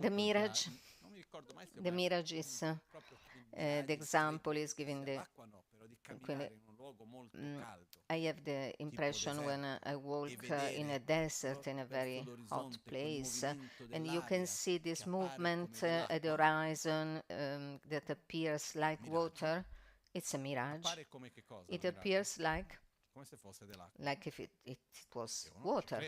The mirage. The mirage is the example is given I have the impression when I walk in a desert, in a very hot place, and you can see this movement at the horizon that appears like water. It's a mirage. It appears like if it was water.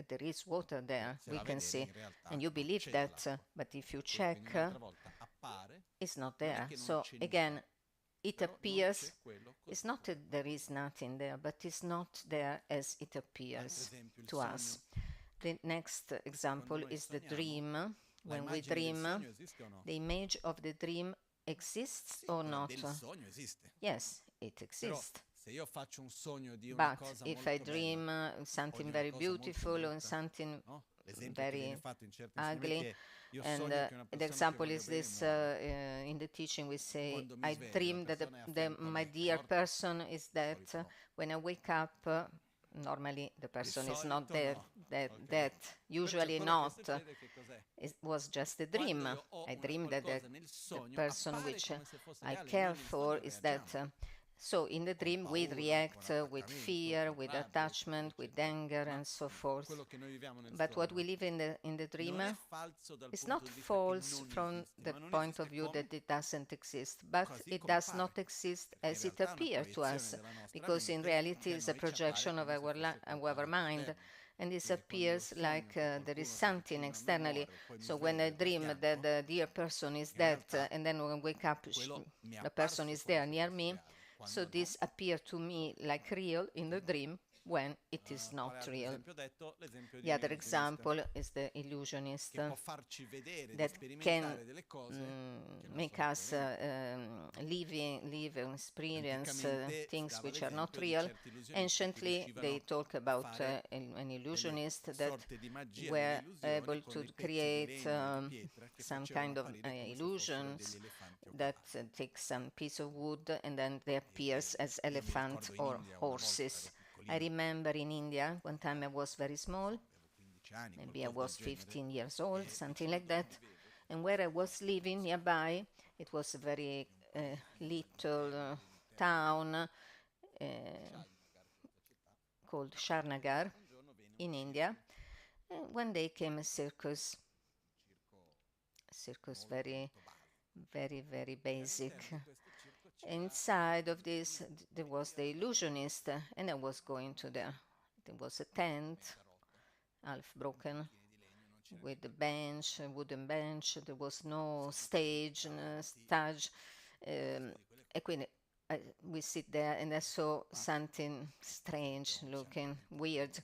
There is water there, we can see, and you believe that, but if you check, it's not there. So again, it appears, it's not that there is nothing there, but it's not there as it appears to us. The next example is the dream. When we dream, the image of the dream exists or not? Yes, it exists. But if I dream something very beautiful or something very ugly, and the example is this, in the teaching we say, I dream that my dear person is dead. When I wake up, normally the person is not dead, usually not. It was just a dream. I dream that the person which I care for is dead. So in the dream we react with fear, with attachment, with anger and so forth. But what we live in the dream is not false from the point of view that it doesn't exist, but it does not exist as it appears to us, because in reality it's a projection of our mind. And this appears like there is something externally. So when I dream that the dear person is dead, and then when I wake up, the person is there near me, so this appears to me like real in the dream when it is not real. The other example is the illusionist that can make us live and experience things which are not real. Anciently, they talk about an illusionist that were able to create some kind of illusions that take some piece of wood and then they appears as elephant or horses. I remember in India, one time I was very small, maybe I was 15 years old, something like that, and where I was living nearby, it was a very little town called Sharnagar in India. And one day came a circus, very, very, very basic. Inside of this, there was the illusionist, and I was going to there. There was a tent, half broken, with a bench, a wooden bench. There was no stage, no stage. E quindi we sit there, and I saw something strange looking, weird.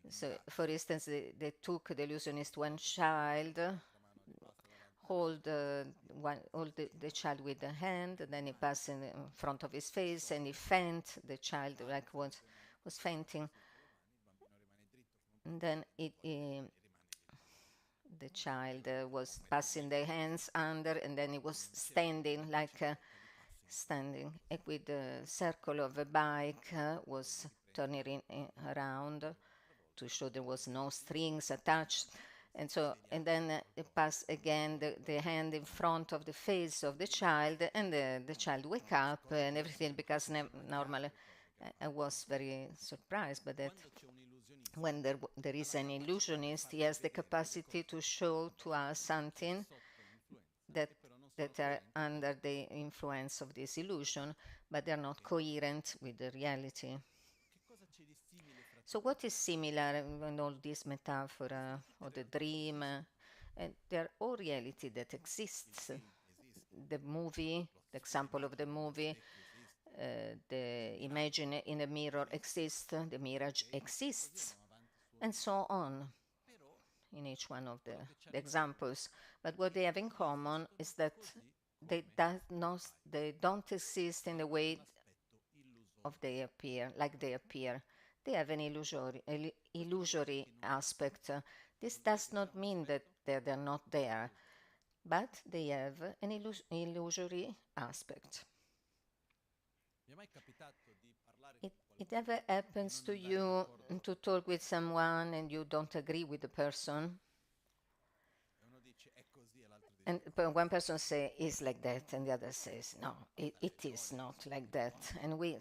So, for instance, they took the illusionist one child, hold the child with the hand, and then he passed in front of his face, and he faint the child like was fainting. And then the child was passing the hands under, and then he was standing like standing with the circle of a bike was turning around to show there was no strings attached. And so, and then it passed again the hand in front of the face of the child, and the child wake up and everything becomes normal. I was very surprised by that. When there is an illusionist, he has the capacity to show to us something that are under the influence of this illusion, but they are not coherent with the reality. So what is similar in all this metaphor or the dream? They are all reality that exists. The movie, the example of the movie, the image in a mirror exists, the mirage exists, and so on in each one of the examples. But what they have in common is that they don't exist in the way of they appear, like they appear. They have an illusory aspect. This does not mean that they're not there, but they have an It ever happens to you to talk with someone and you don't agree with the person? And one person says it's like that, and the other says no, it is not like that. And we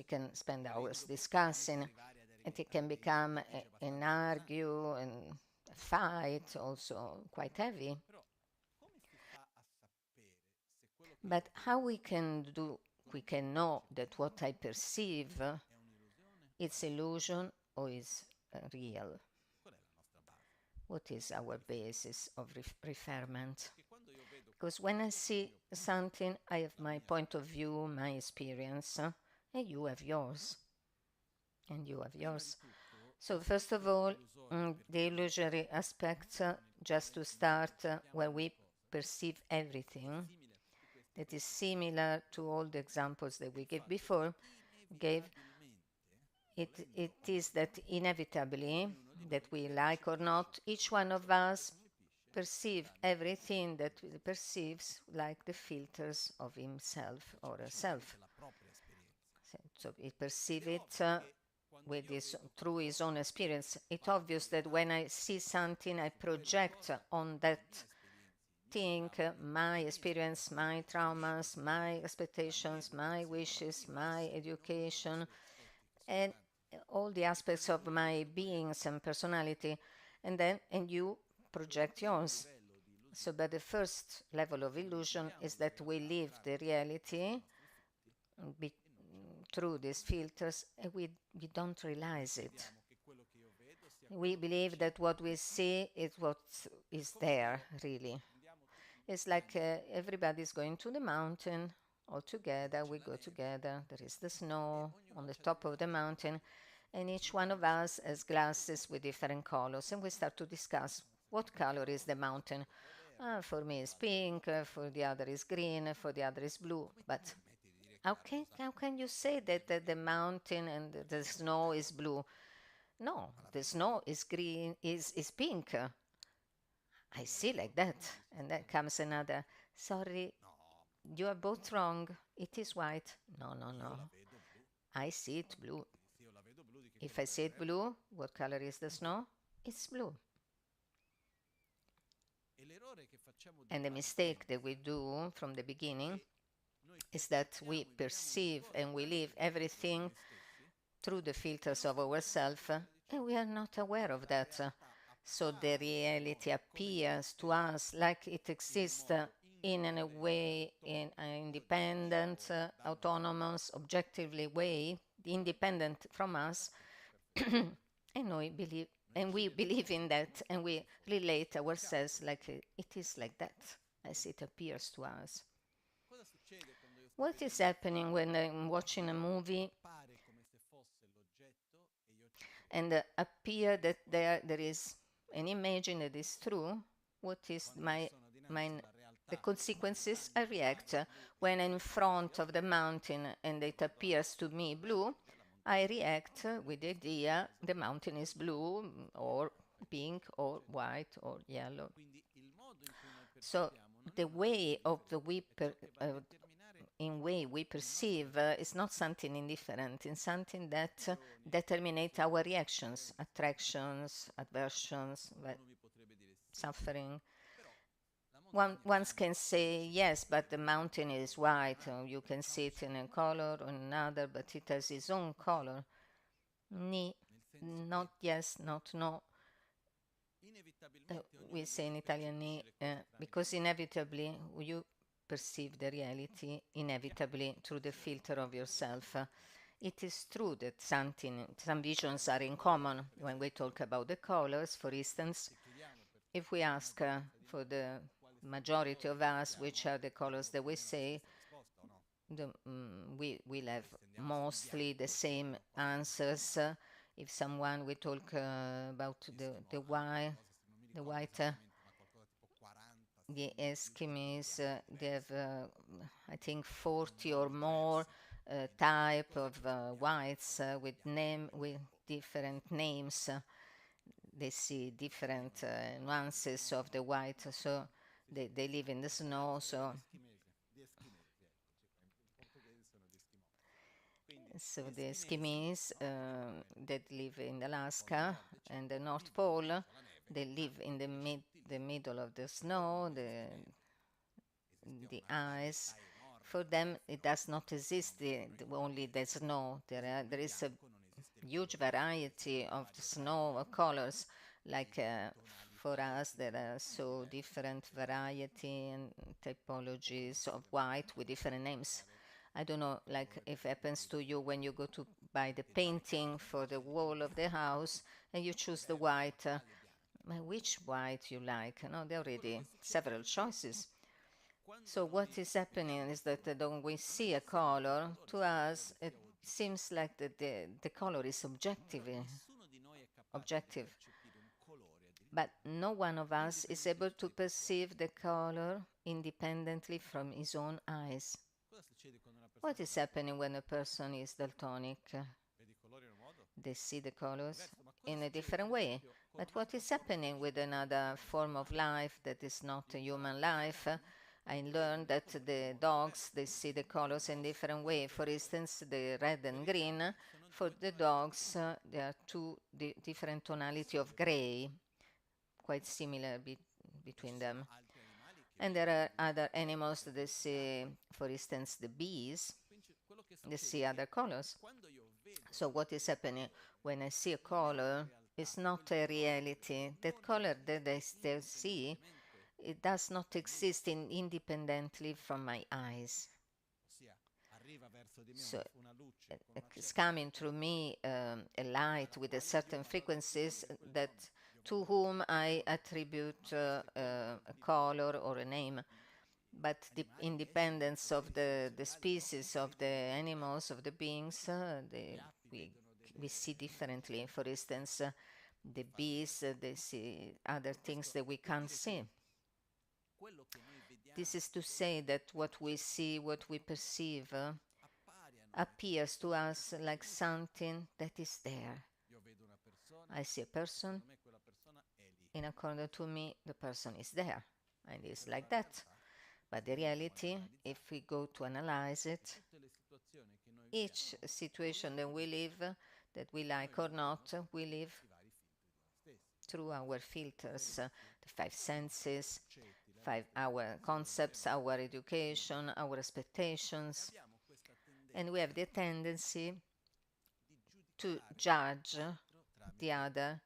can spend hours discussing, and it can become an argue and a fight, also quite heavy. But how we can know that what I perceive it's illusion or is real? What is our basis of referment? Because when I see something, I have my point of view, my experience, and you have yours. And you have yours. So, first of all, the illusory aspect, just to start, where we perceive everything, that is similar to all the examples that we gave. It is that inevitably, that we like or not, each one of us perceive everything that he perceives like the filters of himself or herself. So he perceives it through his own experience. It's obvious that when I see something, I project on that thing my experience, my traumas, my expectations, my wishes, my education, and all the aspects of my beings and personality, and you project yours. So, but the first level of illusion is that we live the reality be, through these filters and we don't realize it. We believe that what we see is what is there, really. It's like everybody's going to the mountain all together. We go together. There is the snow on the top of the mountain, and each one of us has glasses with different colors, and we start to discuss what color is the mountain. For me it's pink, for the other is green, for the other is blue. But how can you say that the mountain and the snow is blue? No, the snow is green, is pink. I see like that. And then comes another, sorry, you are both wrong. It is white. No, no, no. I see it blue. If I see it blue, what color is the snow? It's blue. And the mistake that we do from the beginning is that we perceive and we live everything through the filters of ourselves, and we are not aware of that. So the reality appears to us like it exists in a way, in an independent, autonomous, objectively way, independent from us, and we believe in that, and we relate ourselves like it is like that, as it appears to us. What is happening when I'm watching a movie and appear that there is an image that is true? What is my the consequences? I react when I'm in front of the mountain and it appears to me blue. I react with the idea the mountain is blue or pink or white or yellow. So the way of the in way we perceive is not something indifferent, it's something that determinates our reactions, attractions, aversions, suffering. One can say, yes, but the mountain is white, or you can see it in a color or another, but it has its own color. Not yes, not no. We say in Italian, because inevitably you perceive the reality inevitably through the filter of yourself. It is true that some visions are in common when we talk about the colors. For instance, if we ask for the majority of us which are the colors that we say, we will have mostly the same answers. If someone we talk about the white, the Eskimos, they have, I think, 40 or more type of whites with different names. They see different nuances of the white, so they live in the snow. So the Eskimos that live in Alaska and the North Pole, they live in the middle of the snow, the ice. For them, it does not exist only the snow. There is a huge variety of the snow colors. Like for us, there are so different variety and typologies of white with different names. I don't know, like if it happens to you when you go to buy the painting for the wall of the house and you choose the white. Which white you like? No, there are already several choices. So what is happening is that when we see a color, to us it seems like the color is objective. But no one of us is able to perceive the color independently from his own eyes. What is happening when a person is daltonic? They see the colors in a different way. But what is happening with another form of life that is not a human life? I learned that the dogs, they see the colors in different way. For instance, the red and green, for the dogs, there are two different tonality of gray, quite similar between them. And there are other animals that they see, for instance, the bees, they see other colors. So what is happening when I see a color? It's not a reality. That color that I still see, it does not exist independently from my eyes. So it's coming through me a light with a certain frequencies that to whom I attribute a color or a name. But the independence of the species, of the animals, of the beings, we see differently. For instance, the bees, they see other things that we can't see. This is to say that what we see, what we perceive, appears to us like something that is there. I see a person, and according to me, the person is there, and it's like that. But the reality, if we go to analyze it, each situation that we live, that we like or not, we live through our filters, the five senses, our concepts, our education, our expectations, and we have the tendency to judge the other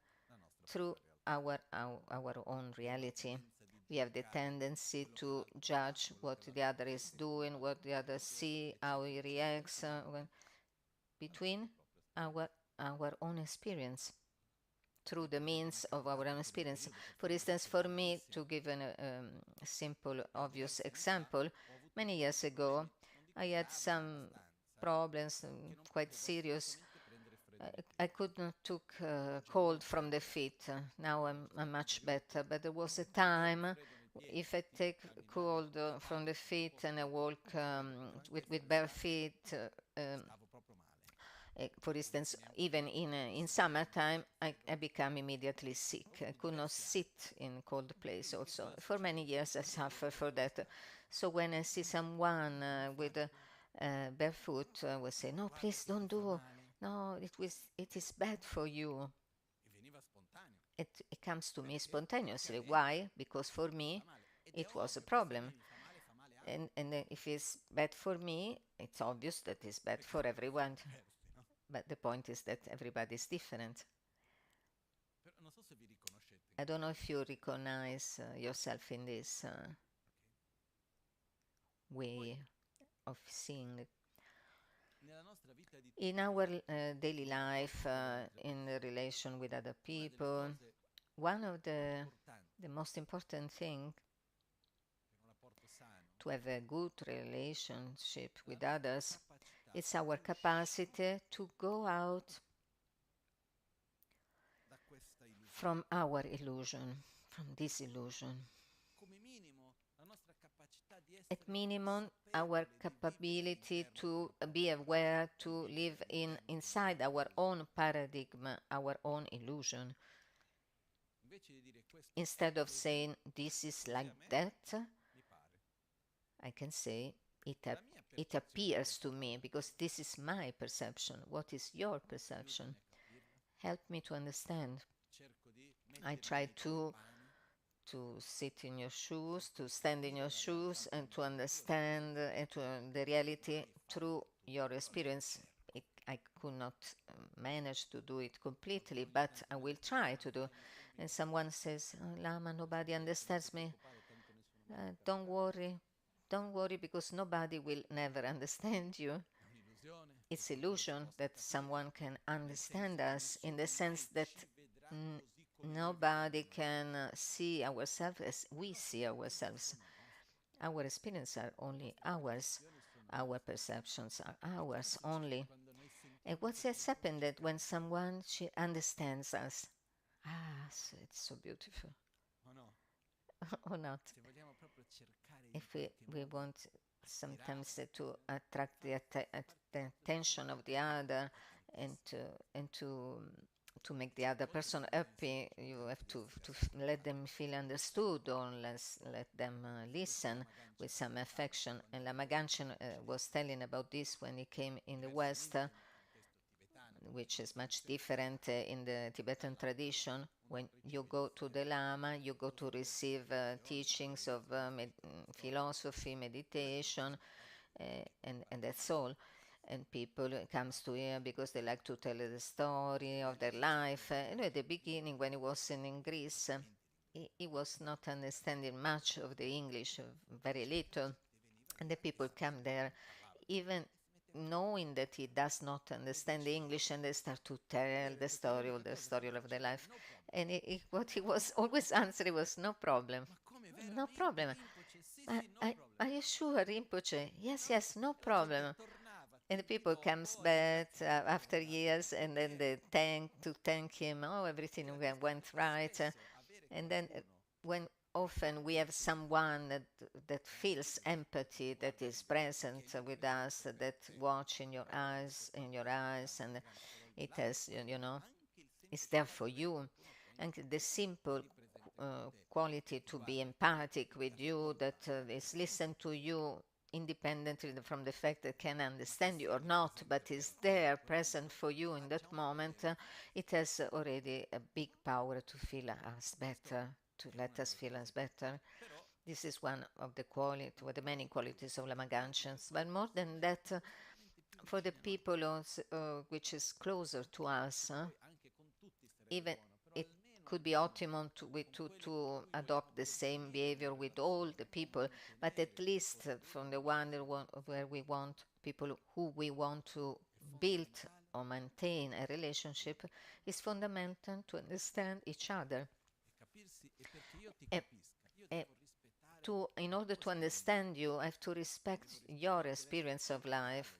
through our own reality. We have the tendency to judge what the other is doing, what the other see, how he reacts between our own experience, through the means of our own experience. For instance, for me, to give a simple, obvious example, many years ago, I had some problems, quite serious. I could not took cold from the feet. Now I'm much better. But there was a time if I take cold from the feet and I walk with bare feet, for instance, even in summertime, I become immediately sick. I could not sit in cold place. Also, for many years I suffer for that. So when I see someone with barefoot, I will say, "No, please don't do. No, it is bad for you." It comes to me spontaneously. Why? Because for me, it was a problem. And if it's bad for me, it's obvious that it's bad for everyone. But the point is that everybody is different. I don't know if you recognize yourself in this way of seeing. In our daily life, in the relation with other people, one of the most important thing to have a good relationship with others is our capacity to go out from our illusion, from this illusion. At minimum, our capability to be aware, to live inside our own paradigm, our own illusion. Instead of saying this is like that, I can say it appears to me, because this is my perception. What is your perception? Help me to understand. I try to sit in your shoes, to stand in your shoes, and to understand the reality through your experience. I could not manage to do it completely, but I will try to do. And someone says, "Oh, Lama, nobody understands me." Don't worry. Don't worry, because nobody will never understand you. It's illusion that someone can understand us, in the sense that nobody can see ourselves as we see ourselves. Our experiences are only ours. Our perceptions are ours only. And what has happened that when someone understands us, it's so beautiful. Or not? If we want sometimes to attract the attention of the other, and to make the other person happy, you have to let them feel understood, or let them listen with some affection. And Lama Gangchen was telling about this when he came in the West, which is much different in the Tibetan tradition. When you go to the Lama, you go to receive teachings of philosophy, meditation, and that's all. And people comes to here because they like to tell the story of their life. At the beginning, when he was in Greece, he was not understanding much of the English, very little. And the people come there, even knowing that he does not understand the English, and they start to tell the story of their life. And what he was always answering was, "No problem, no problem. Are you sure, Rinpoche? Yes, yes, no problem." And the people comes back after years, and then they thank him. Oh, everything went right. And then when often we have someone that feels empathy, that is present with us, that watch in your eyes, and it has, it's there for you. And the simple quality to be empathic with you, that is listen to you independently from the fact that can understand you or not, but is there present for you in that moment, it has already a big power to feel us better, to let us feel us better. This is one of the the many qualities of Lama Gangchen. But more than that, for the people also, which is closer to us, even it could be optimum to adopt the same behavior with all the people, but at least from the one where we want people who we want to build or maintain a relationship, is fundamental to understand each other. E, in order to understand you, I have to respect your experience of life.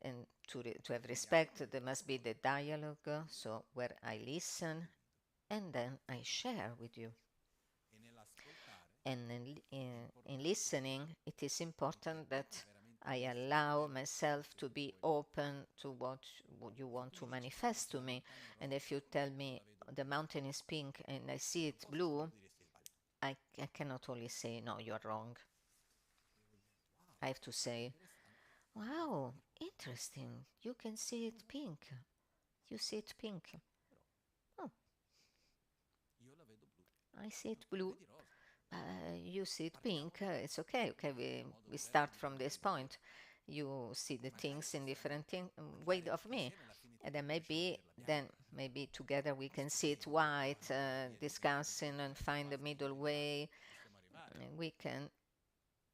And to have respect, there must be the dialogue, so where I listen and then I share with you. And in listening, it is important that I allow myself to be open to what you want to manifest to me. And if you tell me the mountain is pink and I see it blue, I cannot only say, "No, you're wrong." I have to say, "Wow, interesting. You can see it pink. You see it pink. Oh, I see it blue. You see it pink. It's okay. Okay, we start from this point. You see the things in different way of me, and then maybe together we can see it white, discussing and find the middle way. We can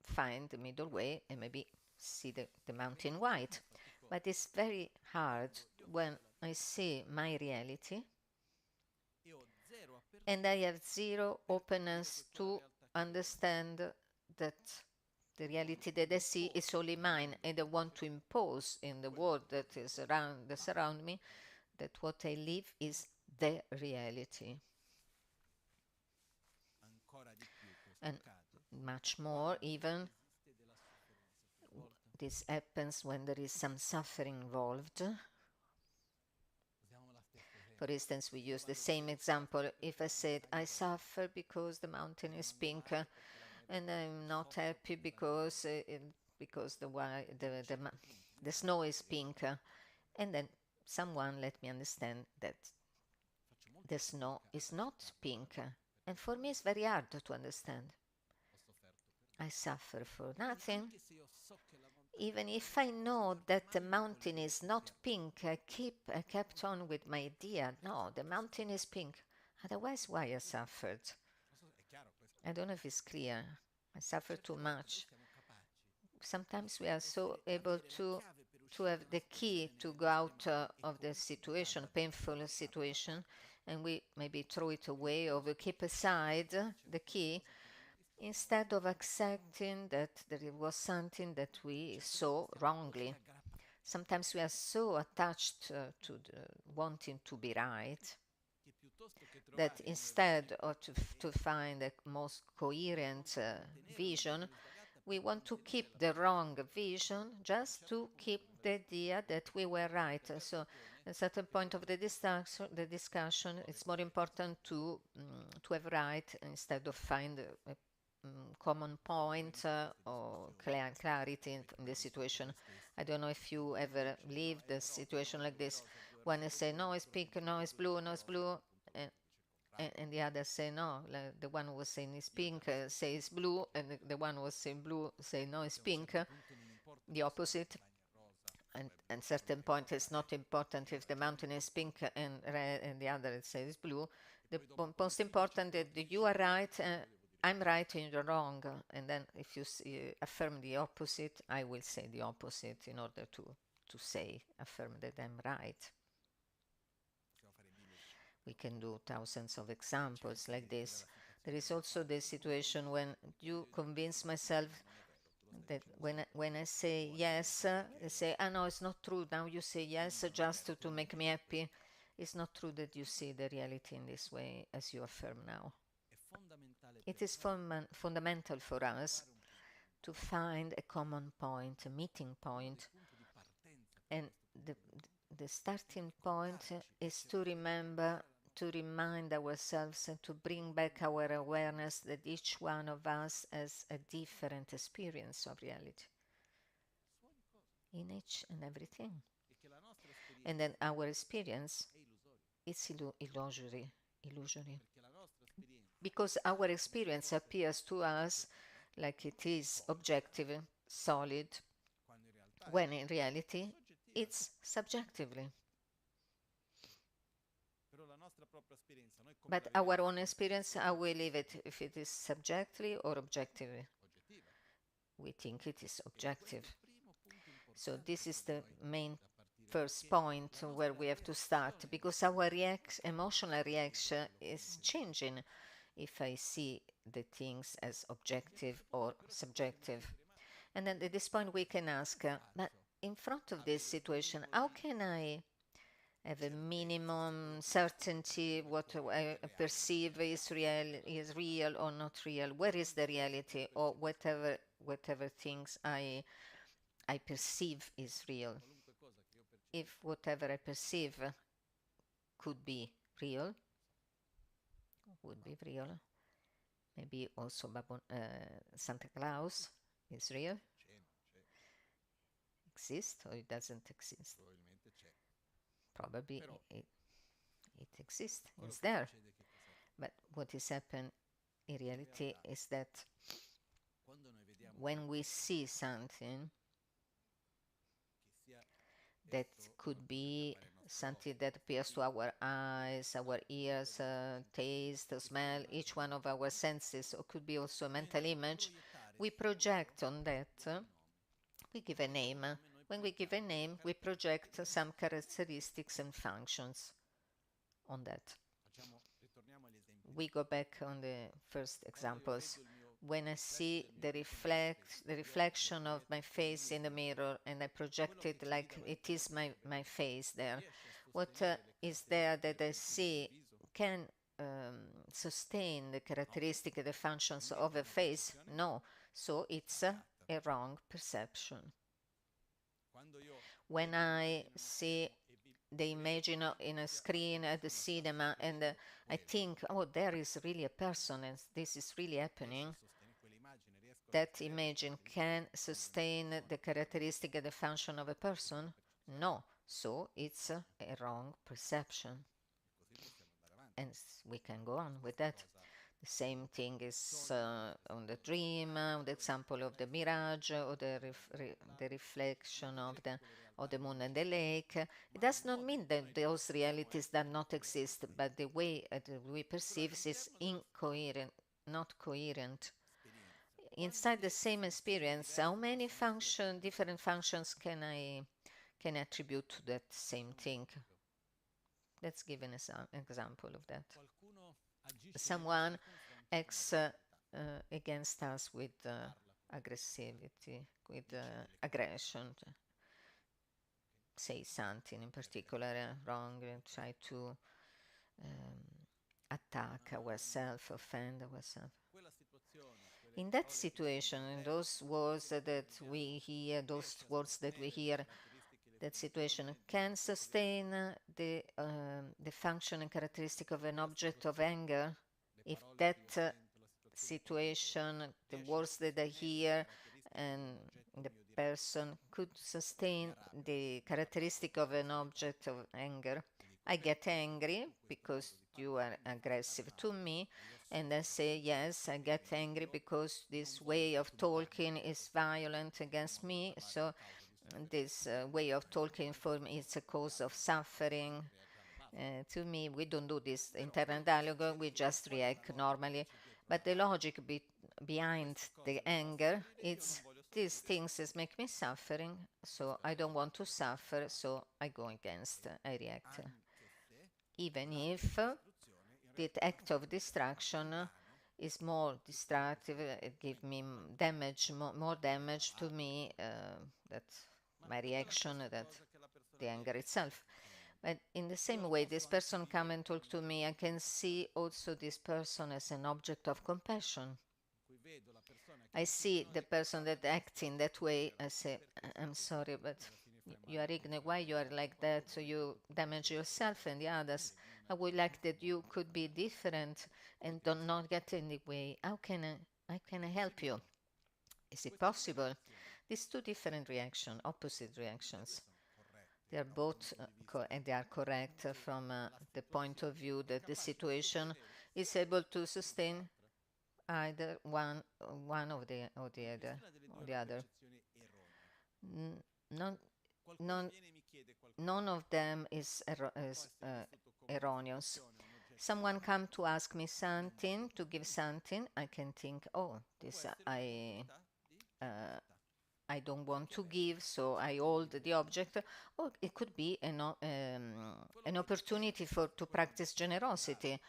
find the middle way and maybe see the mountain white. But it's very hard when I see my reality and I have zero openness to understand that the reality that I see is only mine, and I want to impose in the world that's around me, that what I live is the reality. And much more, even this happens when there is some suffering involved. For instance, we use the same example. If I said, "I suffer because the mountain is pink, and I'm not happy because because the snow is pink. And then someone let me understand that the snow is not pink. And for me, it's very hard to understand. I suffer for nothing. Even if I know that the mountain is not pink, I kept on with my idea. No, the mountain is pink. Otherwise, why I suffered? I don't know if it's clear. I suffer too much. Sometimes we are so able to have the key to go out of the situation, painful situation, and we maybe throw it away or we keep aside the key instead of accepting that there was something that we saw wrongly. Sometimes we are so attached to wanting to be right that instead of to find a most coherent vision, we want to keep the wrong vision just to keep the idea that we were right. So at a certain point of the discussion, it's more important to have right instead of find a common point or clarity in the situation. I don't know if you ever lived a situation like this. When I say no, it's pink, no, it's blue, no, it's blue, and the others say no. Like the one who was saying it's pink says blue, and the one who was saying blue say no, it's pink. The opposite. And certain point it's not important if the mountain is pink and red and the other says blue. The most important that you are right, I'm right and you're wrong. And then if you affirm the opposite, I will say the opposite in order to affirm that I'm right. We can do thousands of examples like this. There is also the situation when you convince myself that when I say yes, they say, ah, no, it's not true. Now you say yes just to make me happy. It's not true that you see the reality in this way as you affirm now. It is fundamental for us to find a common point, a meeting point. And the starting point is to remember, to remind ourselves and to bring back our awareness that each one of us has a different experience of reality in each and everything. And then our experience is illusory. Because our experience appears to us like it is objective, solid, when in reality it's subjectively. But our own experience, how we live it, if it is subjectively or objectively. We think it is objective. So this is the main first point where we have to start, because our emotional reaction is changing if I see the things as objective or subjective. And then at this point we can ask, but in front of this situation, how can I have a minimum certainty what I perceive is real or not real? Where is the reality, or whatever things I perceive is real? If whatever I perceive could be real, would be real, maybe also Santa Claus is real, exists or it doesn't exist? Probably it exists, it's there. But what is happened in reality is that when we see something that could be something that appears to our eyes, our ears, taste, smell, each one of our senses, or could be also a mental image, we project on that, we give a name. When we give a name, we project some characteristics and functions on that. We go back on the first examples. When I see the reflection of my face in the mirror and I project it like it is my face there, what is there that I see can sustain the characteristic, the functions of a face? No. So it's a wrong perception. When I see the image in a screen at the cinema and I think, oh, there is really a person and this is really happening, that imaging can sustain the characteristic and the function of a person? No. So it's a wrong perception. And we can go on with that. The same thing is on the dream, the example of the mirage, or the reflection of the moon and the lake. It does not mean that those realities do not exist, but the way we perceive is incoherent, not coherent. Inside the same experience, how many different functions can I attribute to that same thing? Let's give an example of that. Someone acts against us with aggressivity, with aggression, say something in particular wrong, and try to attack ourselves, offend ourselves. In that situation, in those words that we hear, that situation can sustain the function and characteristic of an object of anger. If that situation, the words that I hear, and the person could sustain the characteristic of an object of anger, I get angry because you are aggressive to me, and I say, yes, I get angry because this way of talking is violent against me, so this way of talking for me is a cause of suffering. To me, we don't do this internal dialogue, we just react normally. But the logic behind the anger, it's these things that make me suffering, so I don't want to suffer, so I go against, I react. Even if the act of destruction is more destructive, it gives me damage, more damage to me, that my reaction, that the anger itself. But in the same way, this person come and talk to me, I can see also this person as an object of compassion. I see the person that acts in that way, I say, I'm sorry, but you are ignorant. Why you are like that? So you damage yourself and the others. I would like that you could be different and do not get in the way. How can I help you? Is it possible? These two different reactions, opposite reactions. They are both and they are correct from the point of view that the situation is able to sustain either one of the other. None of them is erroneous. Someone come to ask me something, to give something, I can think, oh, this I don't want to give, so I hold the object. Or it could be an opportunity to practice generosity.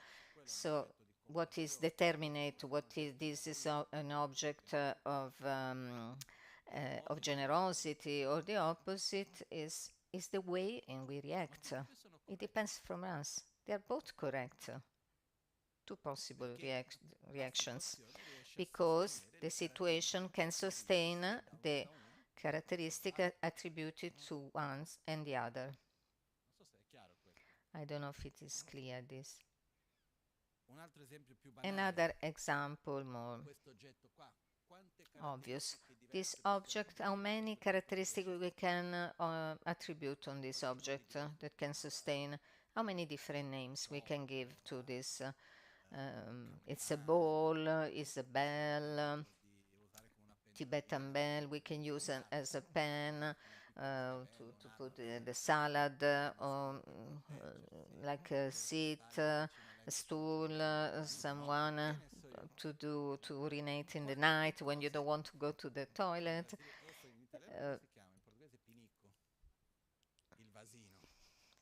So what is determinate, this is an object of generosity, or the opposite is the way in we react. It depends from us. They are both correct. Two possible reactions, because the situation can sustain the characteristic attributed to one and the other. I don't know if it is clear, this. Another example more obvious. This object, how many characteristics we can attribute on this object that can sustain, how many different names we can give to this. It's a ball, it's a bell, Tibetan bell, we can use it as a pen to put the salad, or like a seat, a stool, someone to urinate in the night when you don't want to go to the toilet.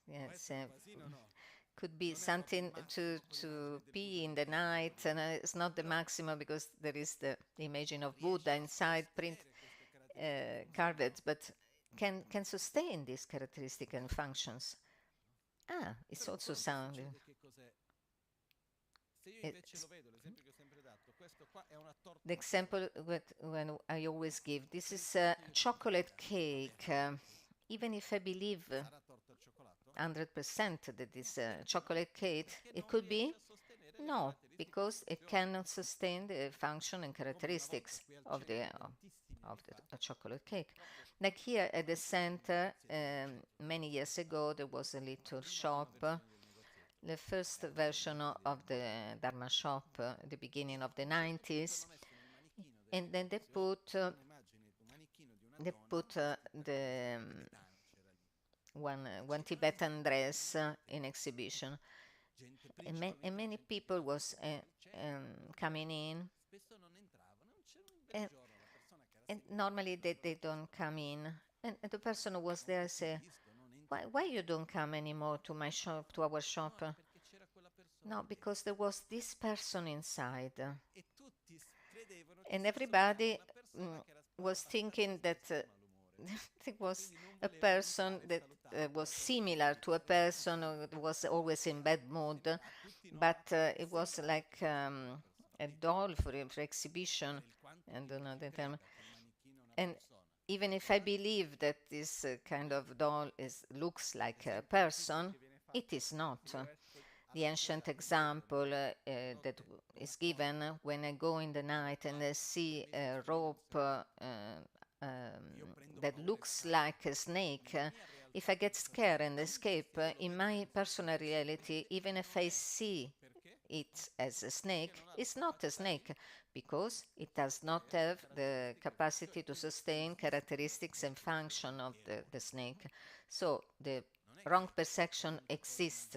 Yes, could be something to pee in the night, and it's not the maximum because there is the imaging of Buddha inside print carved, but can sustain these characteristics and functions. It's also sound. The example when I always give, this is a chocolate cake. Even if I believe 100% that it's a chocolate cake, it could be No, because it cannot sustain the function and characteristics of the chocolate cake. Like here at the center, many years ago, there was a little shop, the first version of the Dharma shop, the beginning of the 90s, and then they put the one Tibetan dress in exhibition, and many people was coming in, and normally they don't come in, and the person who was there say, why you don't come anymore to my shop, to our shop? No, because there was this person inside, and everybody was thinking that it was a person that was similar to a person who was always in bad mood, but it was like a doll for exhibition, I don't know the term. And even if I believe that this kind of doll looks like a person, it is not. The ancient example that is given when I go in the night and I see a rope that looks like a snake, if I get scared and escape, in my personal reality, even if I see it as a snake, it's not a snake because it does not have the capacity to sustain characteristics and function of the snake. So the wrong perception exists.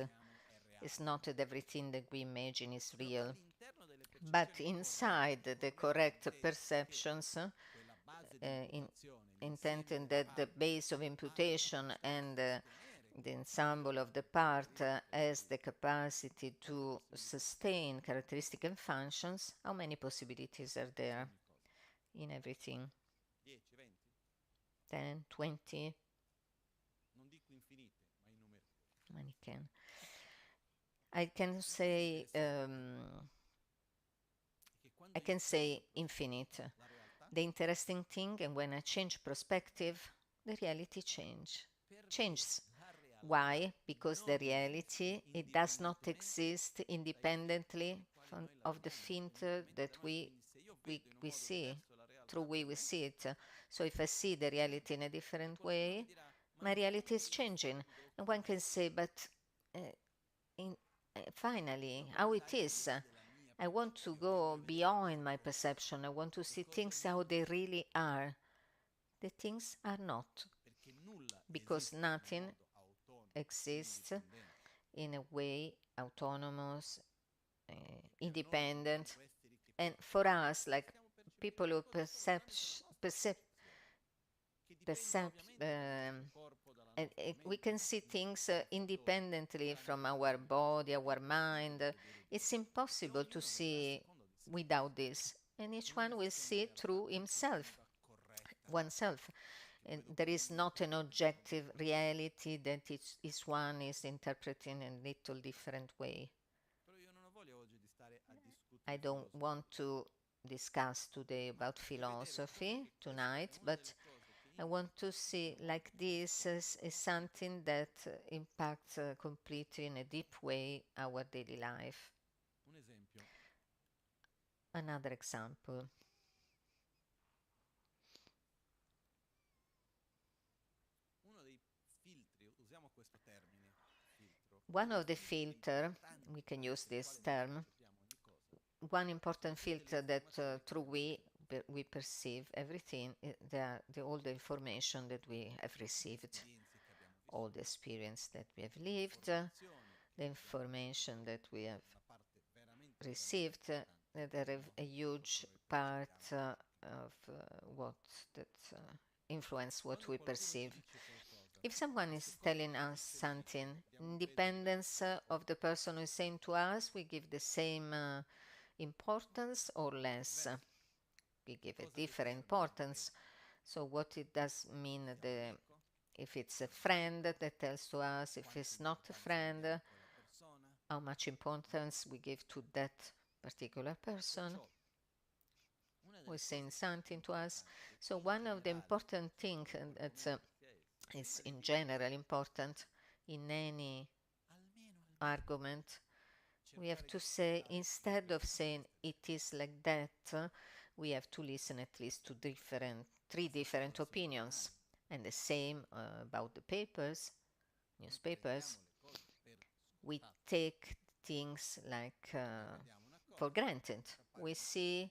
It's not that everything that we imagine is real. But inside the correct perceptions, intending that the base of imputation and the ensemble of the part has the capacity to sustain characteristics and functions, how many possibilities are there in everything? 10, 20? Many can. I can say infinite. The interesting thing, and when I change perspective, the reality changes. Why? Because the reality, it does not exist independently of the filter that we see, through we see it. So if I see the reality in a different way, my reality is changing. And one can say, but finally, how it is. I want to go beyond my perception. I want to see things how they really are. The things are not, because nothing exists in a way autonomous, independent. And for us, like people who we can see things independently from our body, our mind. It's impossible to see without this. And each one will see through himself, oneself. And there is not an objective reality that each one is interpreting in a little different way. I don't want to discuss today about philosophy tonight, but I want to see like this as something that impacts completely in a deep way our daily life. Another example. One of the filter, we can use this term, one important filter that through we perceive everything, all the information that we have received, all the experience that we have lived, the information that we have received, that have a huge part of what that influence what we perceive. If someone is telling us something, independence of the person who is saying to us, we give the same importance or less. We give a different importance. So what it does mean, if it's a friend that tells to us, if it's not a friend, how much importance we give to that particular person who is saying something to us. So one of the important things that is in general important in any argument We have to say, instead of saying it is like that, we have to listen at least to three different opinions. And the same about the newspapers. We take things like for granted. We see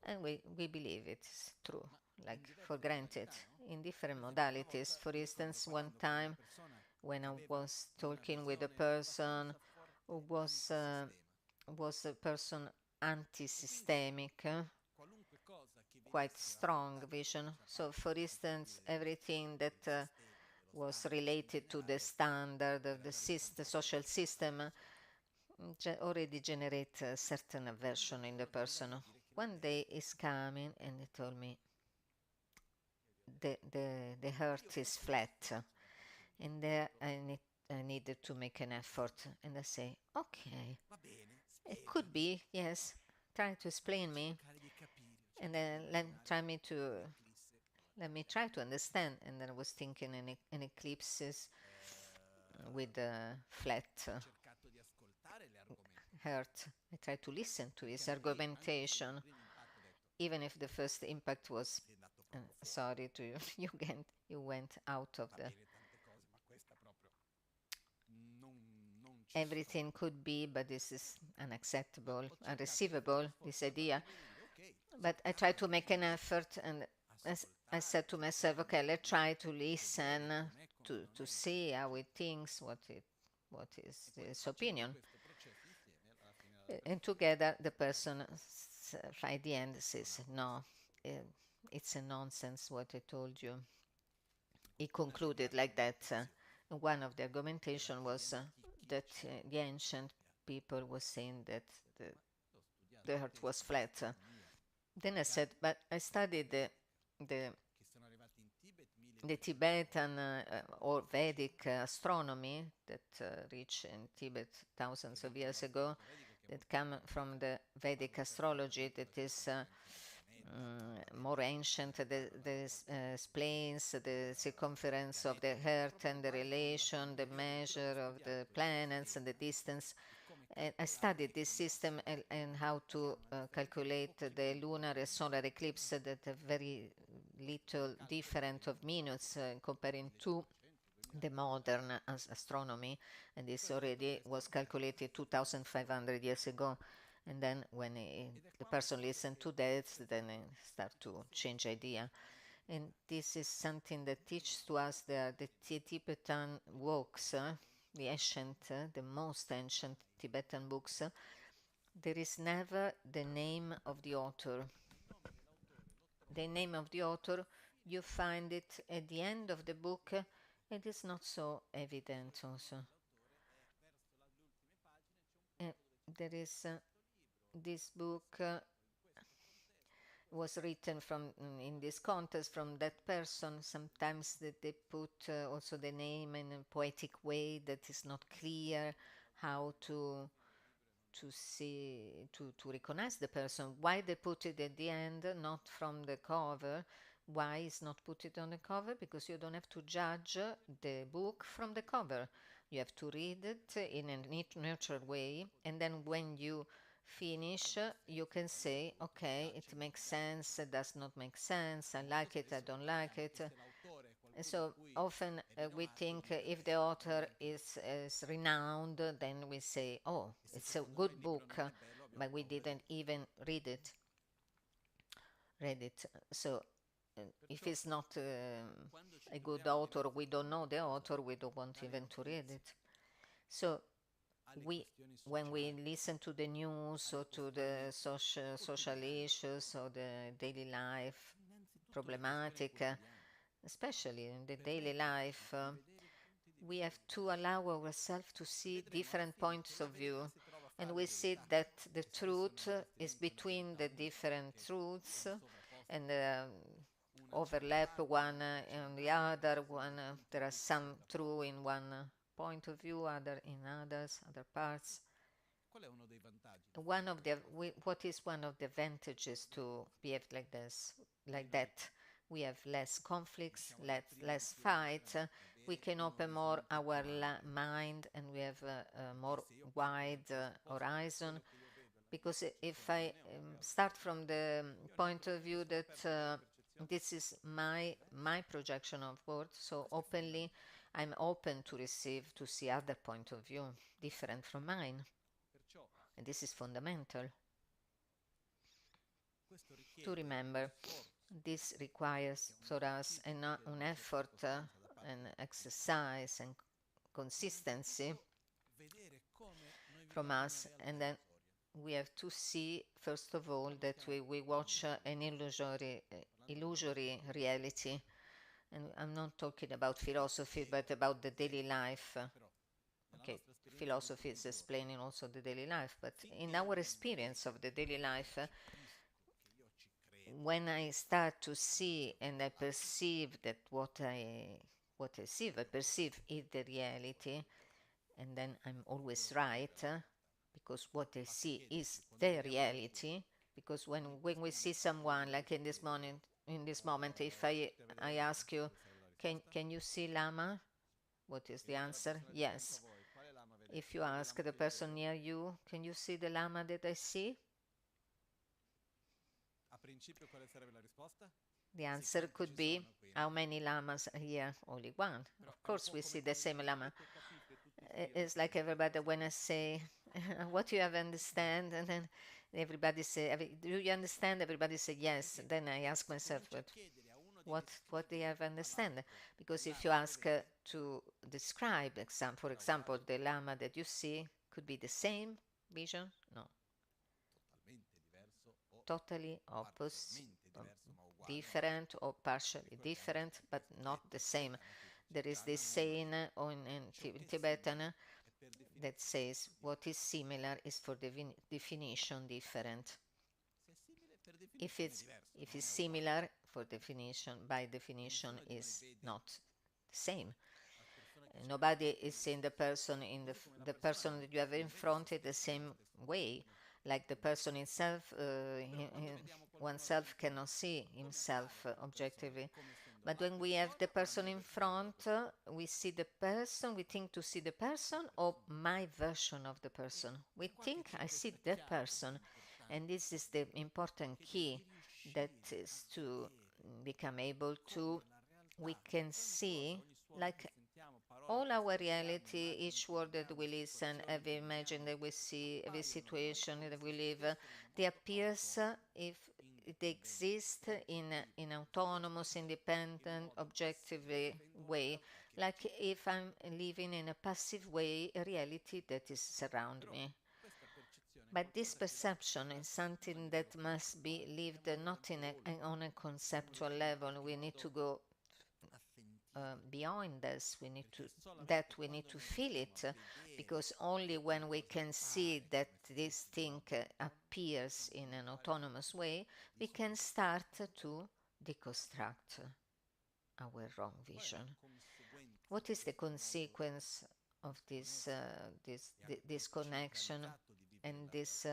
and we believe it's true, like for granted, in different modalities. For instance, one time when I was talking with a person who was a person anti-systemic, quite strong vision. So, for instance, everything that was related to the standard of the social system already generate a certain aversion in the person. One day is coming and he told me the heart is flat, and there I needed to make an effort, and I say, okay, it could be, yes. Try to explain me, and then let me try to understand. And then I was thinking an eclipses with a flat heart. I tried to listen to his argumentation, even if the first impact was sorry to you, you went out of the everything could be, but this is unacceptable, unreceivable, this idea. But I tried to make an effort, and I said to myself, okay, let's try to listen to see how it thinks, what is his opinion. And together the person at the end says, no, it's a nonsense what I told you. He concluded like that. One of the argumentation was that the ancient people were saying that the earth was flat. Then I said, but I studied the Tibetan or Vedic astronomy that reached in Tibet thousands of years ago, that come from the Vedic astrology that is more ancient, that explains the circumference of the earth and the relation, the measure of the planets and the distance. And I studied this system and how to calculate the lunar and solar eclipse that are very little different of minutes comparing to the modern astronomy, and this already was calculated 2,500 years ago. And then when the person listened to that, then they start to change idea. And this is something that teaches to us that the Tibetan works, the ancient, the most ancient Tibetan books, there is never the name of the author. The name of the author, you find it at the end of the book. It is not so evident also. There is this book was written from in this context from that person. Sometimes they put also the name in a poetic way that is not clear how to see to recognize the person. Why they put it at the end, not from the cover? Why is not put it on the cover? Because you don't have to judge the book from the cover. You have to read it in a neutral way, and then when you finish, you can say, okay, it makes sense, it does not make sense, I like it, I don't like it. And so often we think if the author is renowned, then we say, oh, it's a good book, but we didn't even read it. So if it's not a good author, we don't know the author, we don't want even to read it. So when we listen to the news or to the social issues or the daily life problematic, especially in the daily life, we have to allow ourselves to see different points of view, and we see that the truth is between the different truths and overlap one and the other. There are some true in one point of view, other in other parts. What is one of the advantages to behave like that? We have less conflicts, less fights, we can open more our mind, and we have a more wide horizon. Because if I start from the point of view that this is my projection of world, so openly I'm open to receive, to see other point of view different from mine, and this is fundamental to remember. This requires for us an effort, an exercise, and consistency from us. And then we have to see, first of all, that we watch an illusory reality. And I'm not talking about philosophy, but about the daily life. Okay, philosophy is explaining also the daily life, but in our experience of the daily life, when I start to see and I perceive that what I perceive is the reality, and then I'm always right, because what I see is the reality. Because when we see someone, like in this moment, if I ask you, can you see Lama? What is the answer? Yes. If you ask the person near you, can you see the Lama that I see? The answer could be, how many lamas are here? Only one. Of course, we see the same lama. It's like everybody, when I say, what you have understand? And then everybody say, do you understand? Everybody say, yes. Then I ask myself, what do you have understand? Because if you ask to describe, for example, the lama that you see, could be the same vision? No. Totally opposite, different or partially different, but not the same. There is this saying in Tibetan that says, what is similar is for definition different. If it's similar, for definition, by definition, is not the same. Nobody is seeing the person the person that you have in front in the same way. Like the person itself, oneself cannot see himself objectively. But when we have the person in front, we see the person, we think to see the person or my version of the person. We think I see the person. And this is the important key, that is to become able to, we can see, like all our reality, each word that we listen, every imagine that we see, every situation that we live, they appears if they exist in autonomous, independent, objective way, like if I'm living in a passive way, a reality that is surround me. But this perception is something that must be lived not on a conceptual level. We need to go beyond this. We need to feel it, because only when we can see that this thing appears in an autonomous way, we can start to deconstruct our wrong vision. What is the consequence of this connection and this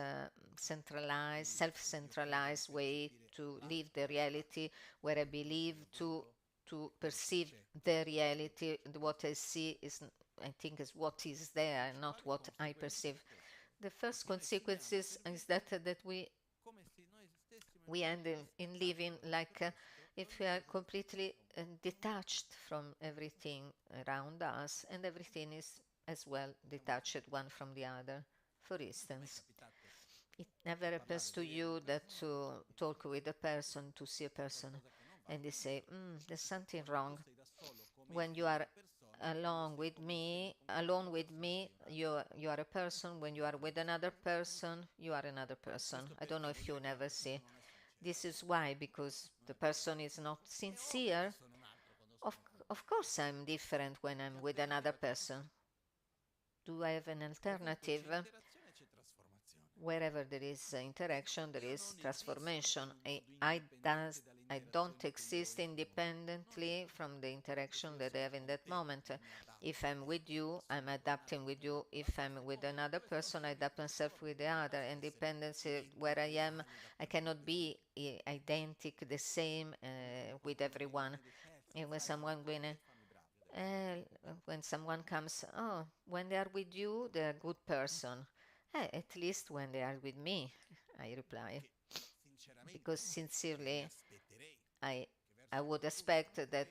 centralized, self-centralized way to live the reality, where I believe to perceive the reality, what I see is, I think, is what is there, not what I perceive. The first consequences is that we end in living like if we are completely detached from everything around us, and everything is as well detached one from the other. For instance, it never happens to you that to talk with a person, to see a person, and they say, there's something wrong. When you are alone with me, you are a person. When you are with another person, you are another person. I don't know if you never see. This is why, because the person is not sincere. Of, of course, I'm different when I'm with another person. Do I have an alternative? Wherever there is interaction, there is transformation. I don't exist independently from the interaction that I have in that moment. If I'm with you, I'm adapting with you. If I'm with another person, I adapt myself with the other. Independence, where I am, I cannot be identical, the same with everyone. And when someone When someone comes, oh, when they are with you, they're a good person. At least when they are with me, I reply. Because sincerely, I would expect that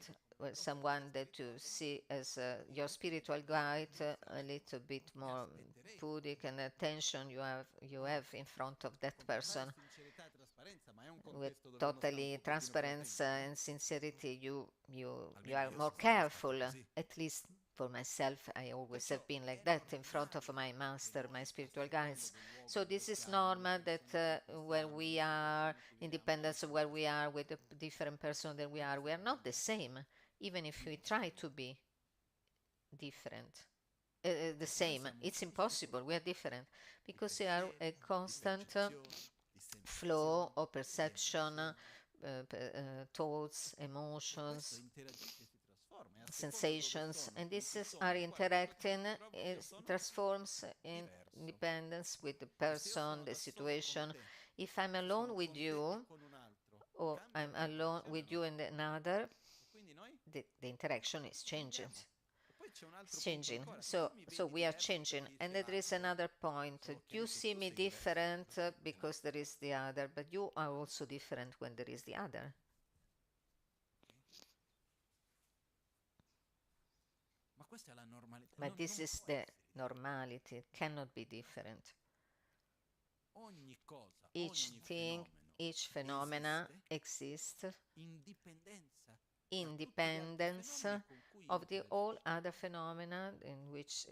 someone that you see as your spiritual guide, a little bit more pudic and attention you have in front of that person. With totally transparency and sincerity, you are more careful. At least for myself, I always have been like that in front of my master, my spiritual guides. So this is normal that where we are, independence of where we are with a different person that we are not the same, even if we try to be different. The same. It's impossible. We are different because we are a constant flow of perception, thoughts, emotions, sensations, and these are interacting. It transforms in independence with the person, the situation. If I'm alone with you, or I'm alone with you and another, the interaction is changing. It's changing. So we are changing. And there is another point. You see me different because there is the other, but you are also different when there is the other. But this is the normality. It cannot be different. Each thing, each phenomena exists independence of the all other phenomena in which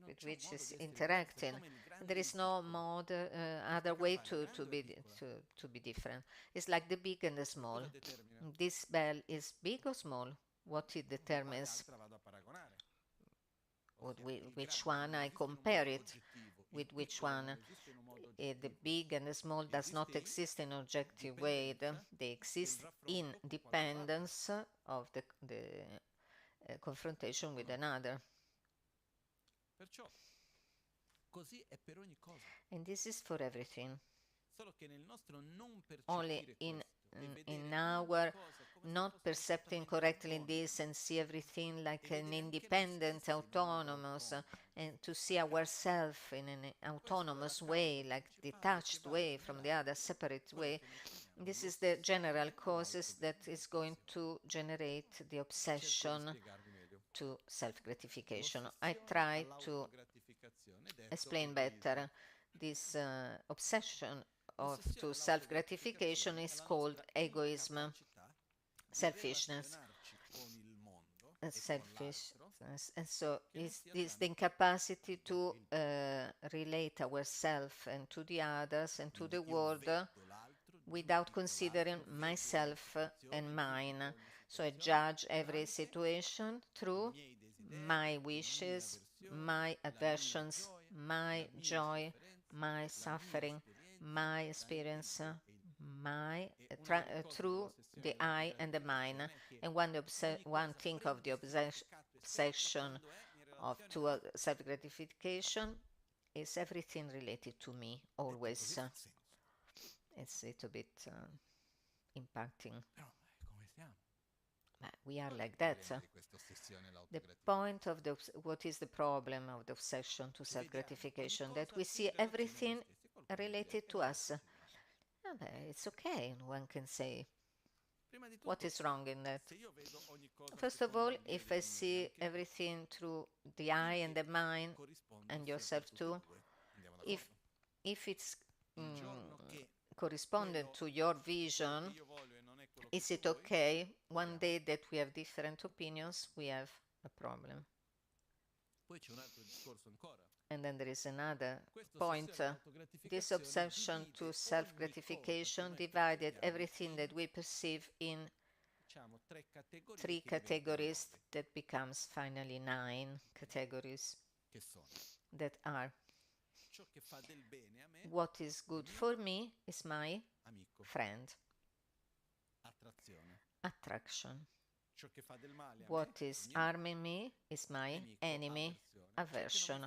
with which is interacting. There is no more other way to be different. It's like the big and the small. This bell is big or small? What it determines which one I compare it with which one. The big and the small does not exist in objective way. They exist in dependence of the confrontation with another. And this is for everything. Only in our not perceiving correctly this and see everything like an independent, autonomous, and to see ourselves in an autonomous way, like detached way from the other, separate way. This is the general causes that is going to generate the obsession to self-gratification. I try to explain better. This obsession to self-gratification is called egoism, selfishness. Selfishness, and so is the incapacity to relate ourselves and to the others and to the world without considering myself and mine. So I judge every situation through my wishes, my aversions, my joy, my suffering, my experience, through the I and the mine. And one think of the obsession of to self-gratification is everything related to me always. It's a little bit impacting. We are like that. The point of what is the problem of the obsession to self-gratification? That we see everything related to us. It's okay, one can say. What is wrong in that? First of all, if I see everything through the eye and the mind, and yourself too, if it's correspondent to your vision, is it okay? One day that we have different opinions, we have a problem. And then there is another point. This obsession to self-gratification divided everything that we perceive in three categories that becomes finally 9 categories that are: what is good for me is my friend, attraction. What is harming me is my enemy, aversion.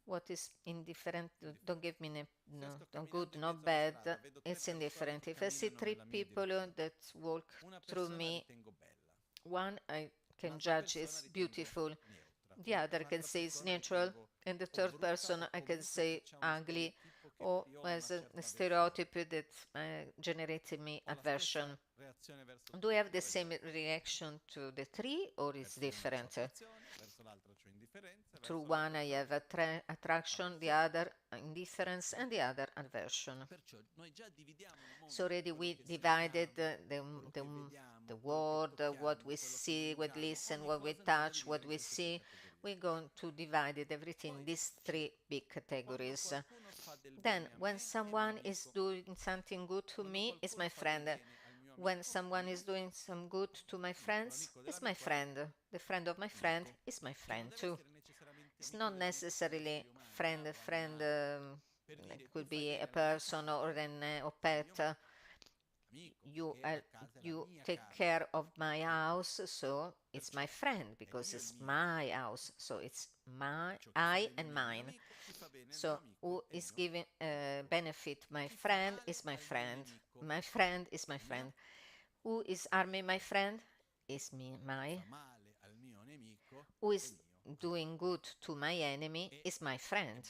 What is indifferent, don't give me no good, no bad, it's indifferent. If I see 3 people that walk through me, one I can judge is beautiful. The other can say it's natural, and the third person I can say ugly, or as a stereotype that generates in me aversion. Do we have the same reaction to the three, or is different? Through one I have attraction, the other indifference, and the other aversion. So already we divided the world, what we see, what we listen, what we touch, what we see. We're going to divide everything in these three big categories. Then, when someone is doing something good to me, it's my friend. When someone is doing some good to my friends, it's my friend. The friend of my friend is my friend too. It's not necessarily friend, it could be a person or a pet. You take care of my house, so it's my friend because it's my house, so it's I and mine. So who is giving benefit my friend is my friend. My friend is my friend. Who is harming my friend is my. Who is doing good to my enemy is my friend.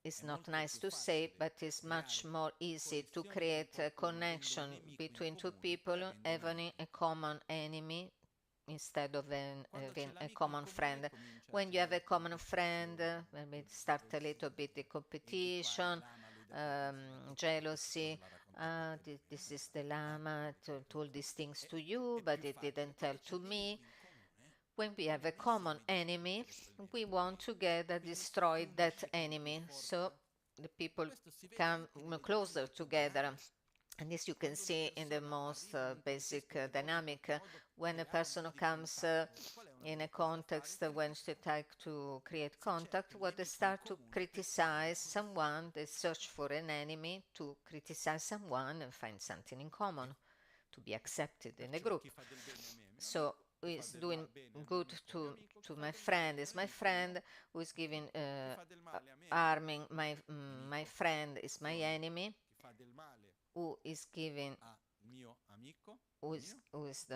It's not nice to say, but it's much more easy to create a connection between two people having a common enemy instead of having a common friend. When you have a common friend, maybe start a little bit the competition, jealousy. This is the Lama told these things to you, but it didn't tell to me. When we have a common enemy, we want together destroy that enemy. So the people come closer together. And this you can see in the most basic dynamic. When a person comes in a context when they try to create contact, what they start to criticize someone, they search for an enemy to criticize someone and find something in common to be accepted in a group. So who is doing good to my friend is my friend, who is giving harming my friend is my enemy, who is giving who is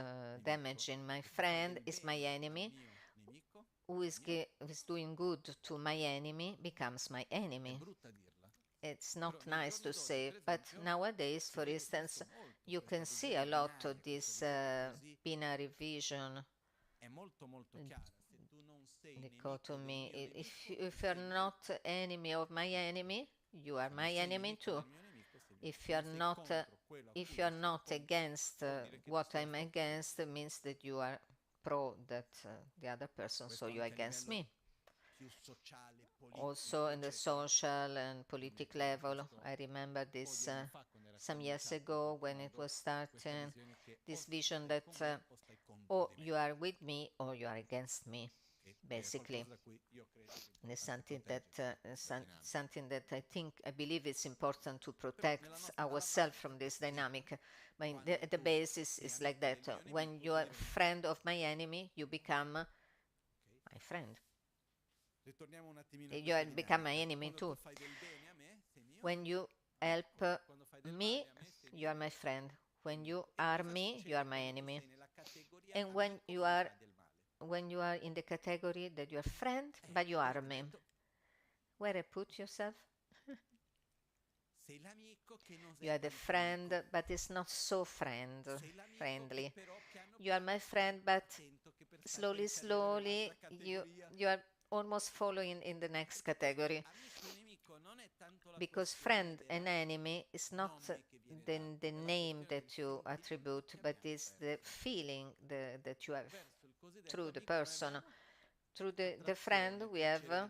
damaging my friend is my enemy, who is doing good to my enemy becomes my enemy. It's not nice to say, but nowadays, for instance, you can see a lot of this binary vision dichotomy. If you're not enemy of my enemy, you are my enemy too. If you're not against what I'm against, it means that you are pro that the other person, so you're against me. Also in the social and political level, I remember this some years ago when it was starting, this vision that or you are with me or you are against me, basically. And it's something that I believe it's important to protect ourselves from this dynamic. But the basis is like that. When you are friend of my enemy, you become my friend. You become my enemy too. When you help me, you are my friend. When you harm me, you are my enemy. And when you are in the category that you are friend, but you harm me, where I put yourself? You are the friend, but it's not so friendly. You are my friend, but slowly, you are almost following in the next category. Because friend and enemy is not the name that you attribute, but is the feeling that you have through the person. Through the friend, we have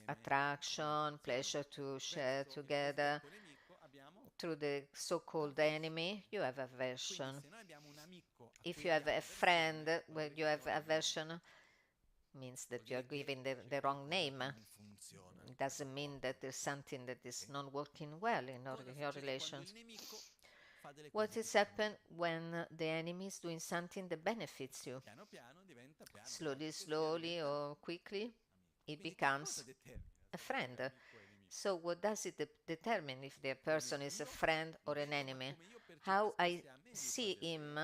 attraction, pleasure to share together. Through the so-called enemy, you have aversion. If you have a friend where you have aversion, means that you are giving the wrong name. It doesn't mean that there's something that is not working well in your relations. What has happened when the enemy is doing something that benefits you? Slowly or quickly, it becomes a friend. So what does it determine if the person is a friend or an enemy? How I see him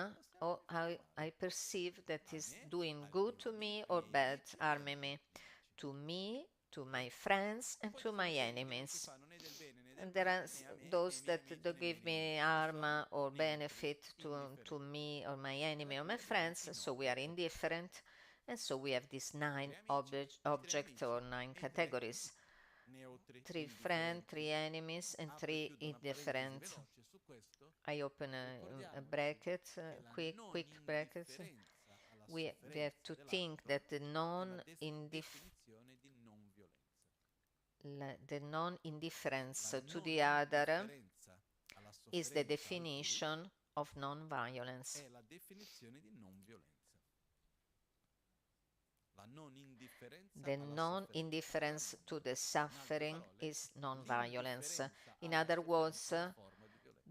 how I perceive that is doing good to me or bad, harming me, to me, to my friends, and to my enemies. And there are those that give me harm or benefit to me or my enemy or my friends, so we are indifferent. And so we have these 9 objects or 9 categories. 3 friends, 3 enemies, and 3 indifferent. I open a bracket, quick bracket. We have to think that the non-indifference to the other is the definition of non-violence. The non-indifference to the suffering is non-violence. In other words,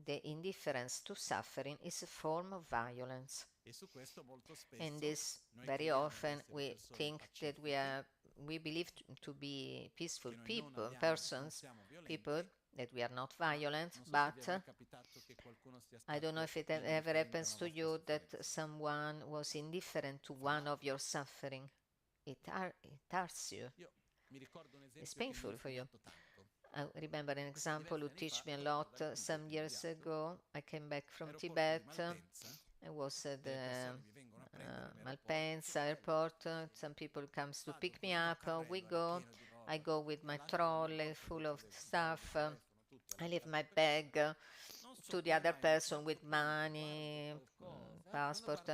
the indifference to suffering is a form of violence. And this very often we think that we believe to be peaceful people, people, that we are not violent, but I don't know if it ever happens to you that someone was indifferent to one of your suffering. It hurts you. It's painful for you. I remember an example who taught me a lot. Some years ago, I came back from Tibet. I was at the Malpensa airport. Some people comes to pick me up. We go. I go with my trolley full of stuff. I leave my bag to the other person with money, passport.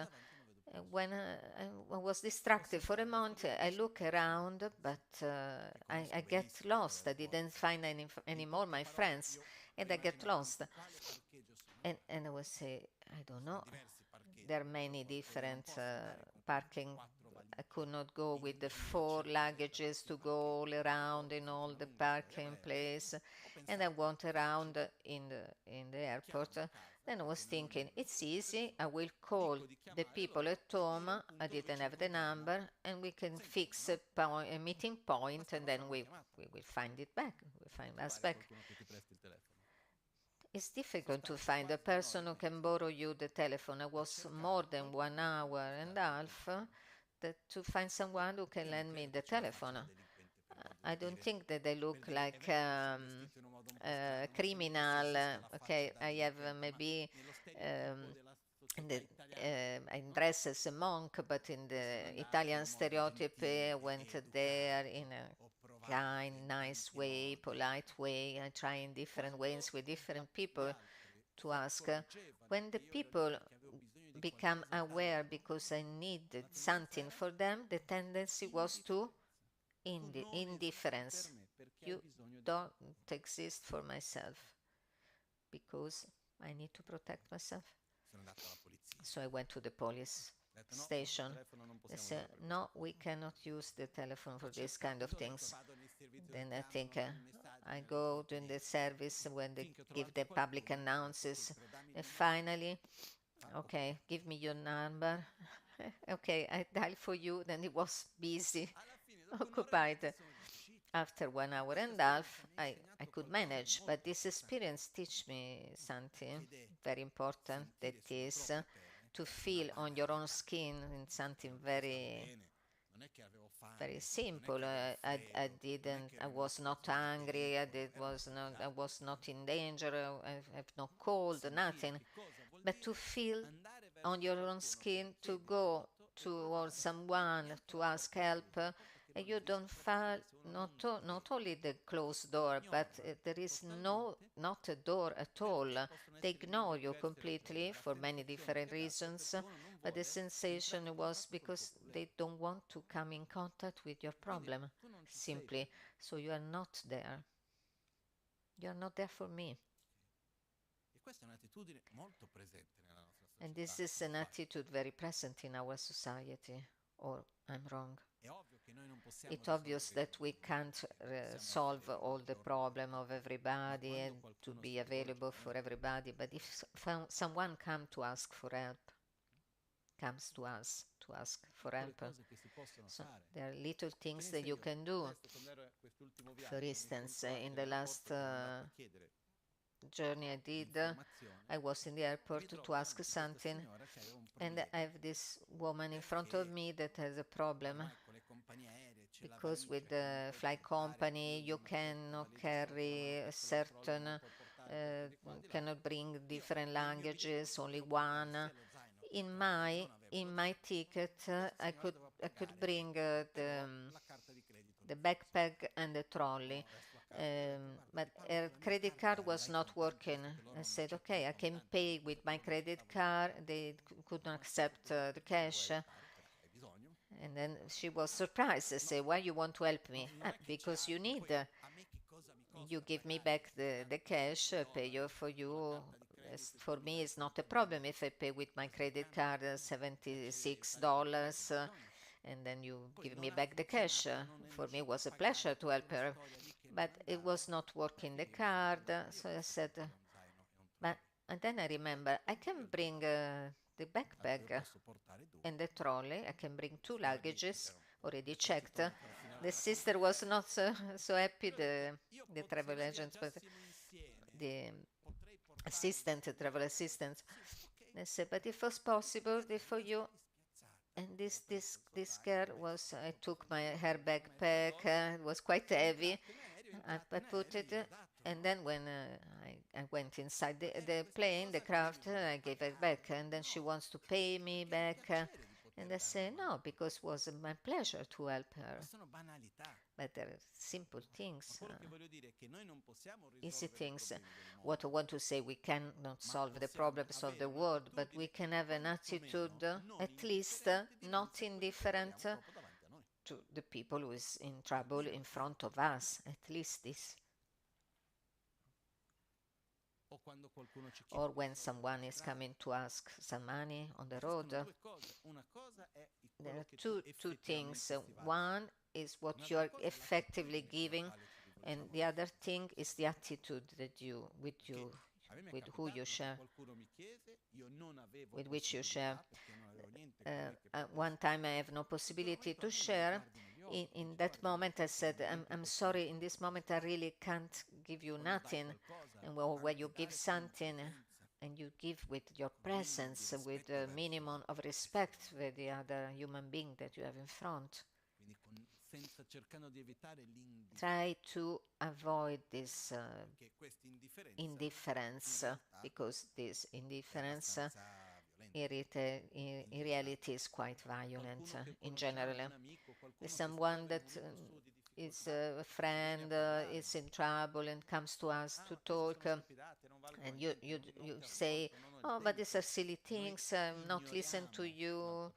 When I was distracted for a moment, I look around, but I get lost. I didn't find any more my friends, and I get lost. And I would say, I don't know. There are many different parking. I could not go with the 4 luggages to go all around in all the parking place, and I went around in the airport. Then I was thinking, it's easy. I will call the people at home. I didn't have the number, and we can fix a meeting point, and then we will find it back. We find us back. It's difficult to find a person who can borrow you the telephone. It was more than 1 hour and a half to find someone who can lend me the telephone. I don't think that they look like criminal. Okay, I have maybe I'm dressed as a monk, but in the Italian stereotype, I went there in a kind, nice way, polite way. I try in different ways with different people to ask. When the people become aware because I needed something for them, the tendency was to indifference. You don't exist for myself because I need to protect myself. So I went to the police station. They said, no, we cannot use the telephone for this kind of things. Then I think I go during the service when they give the public announces. And finally, okay, give me your number. Okay, I dial for you. Then it was busy, occupied. After 1 hour and a half, I could manage. But this experience teach me something very important, that is to feel on your own skin in something very simple. I was not angry. I was not in danger. I have no cold, nothing. But to feel on your own skin, to go towards someone to ask help, you don't feel not only the closed door, but there is not a door at all. They ignore you completely for many different reasons, but the sensation was because they don't want to come in contact with your problem, simply. So you are not there. You are not there for me. And this is an attitude very present in our society, or I'm wrong? It's obvious that we can't solve all the problem of everybody and to be available for everybody, but if someone comes to us to ask for help, so there are little things that you can do. For instance, in the last journey I did, I was in the airport to ask something, and I have this woman in front of me that has a problem because with the flight company you cannot carry a certain, cannot bring different languages, only one. In my ticket, I could bring the backpack and the trolley. But her credit card was not working. I said, okay, I can pay with my credit card. They couldn't accept the cash. And then she was surprised. I said, why you want to help me? Because you need. You give me back the cash, I pay you for you. For me, it's not a problem if I pay with my credit card $76, and then you give me back the cash. For me, it was a pleasure to help her, but it was not working the card. So I said, but and then I remember I can bring the backpack and the trolley. I can bring two luggages. Already checked. The sister was not so happy. The travel agent, but the travel assistant. They said, but if it was possible for you. And this girl was. I took her backpack. It was quite heavy. I put it, and then when I went inside the plane, the craft, I gave it back, and then she wants to pay me back, and I say no, because it was my pleasure to help her. But there are simple things, easy things. What I want to say, we cannot solve the problems of the world, but we can have an attitude, at least not indifferent to the people who is in trouble in front of us, at least this. Or when someone is coming to ask some money on the road. There are two things. One is what you are effectively giving, and the other thing is the attitude that with who you share, with which you share. One time I have no possibility to share. In that moment I said, I'm sorry, in this moment I really can't give you nothing. And when you give something and you give with your presence, with a minimum of respect for the other human being that you have in front. Try to avoid this indifference, because this indifference in reality is quite violent in general. Someone that is a friend is in trouble and comes to us to talk, and you say, oh, but these are silly things, I'm not listen to you,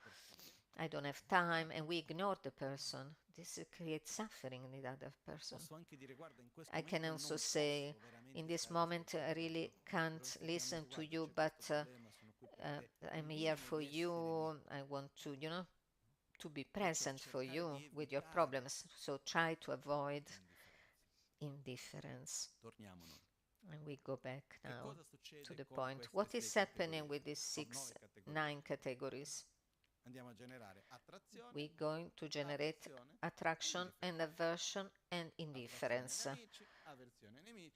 I don't have time, and we ignore the person. This creates suffering in the other person. I can also say, in this moment I really can't listen to you, but I'm here for you. I want to be present for you with your problems. So try to avoid indifference. And we go back now to the point. What is happening with these 9 categories? We're going to generate attraction and aversion and indifference.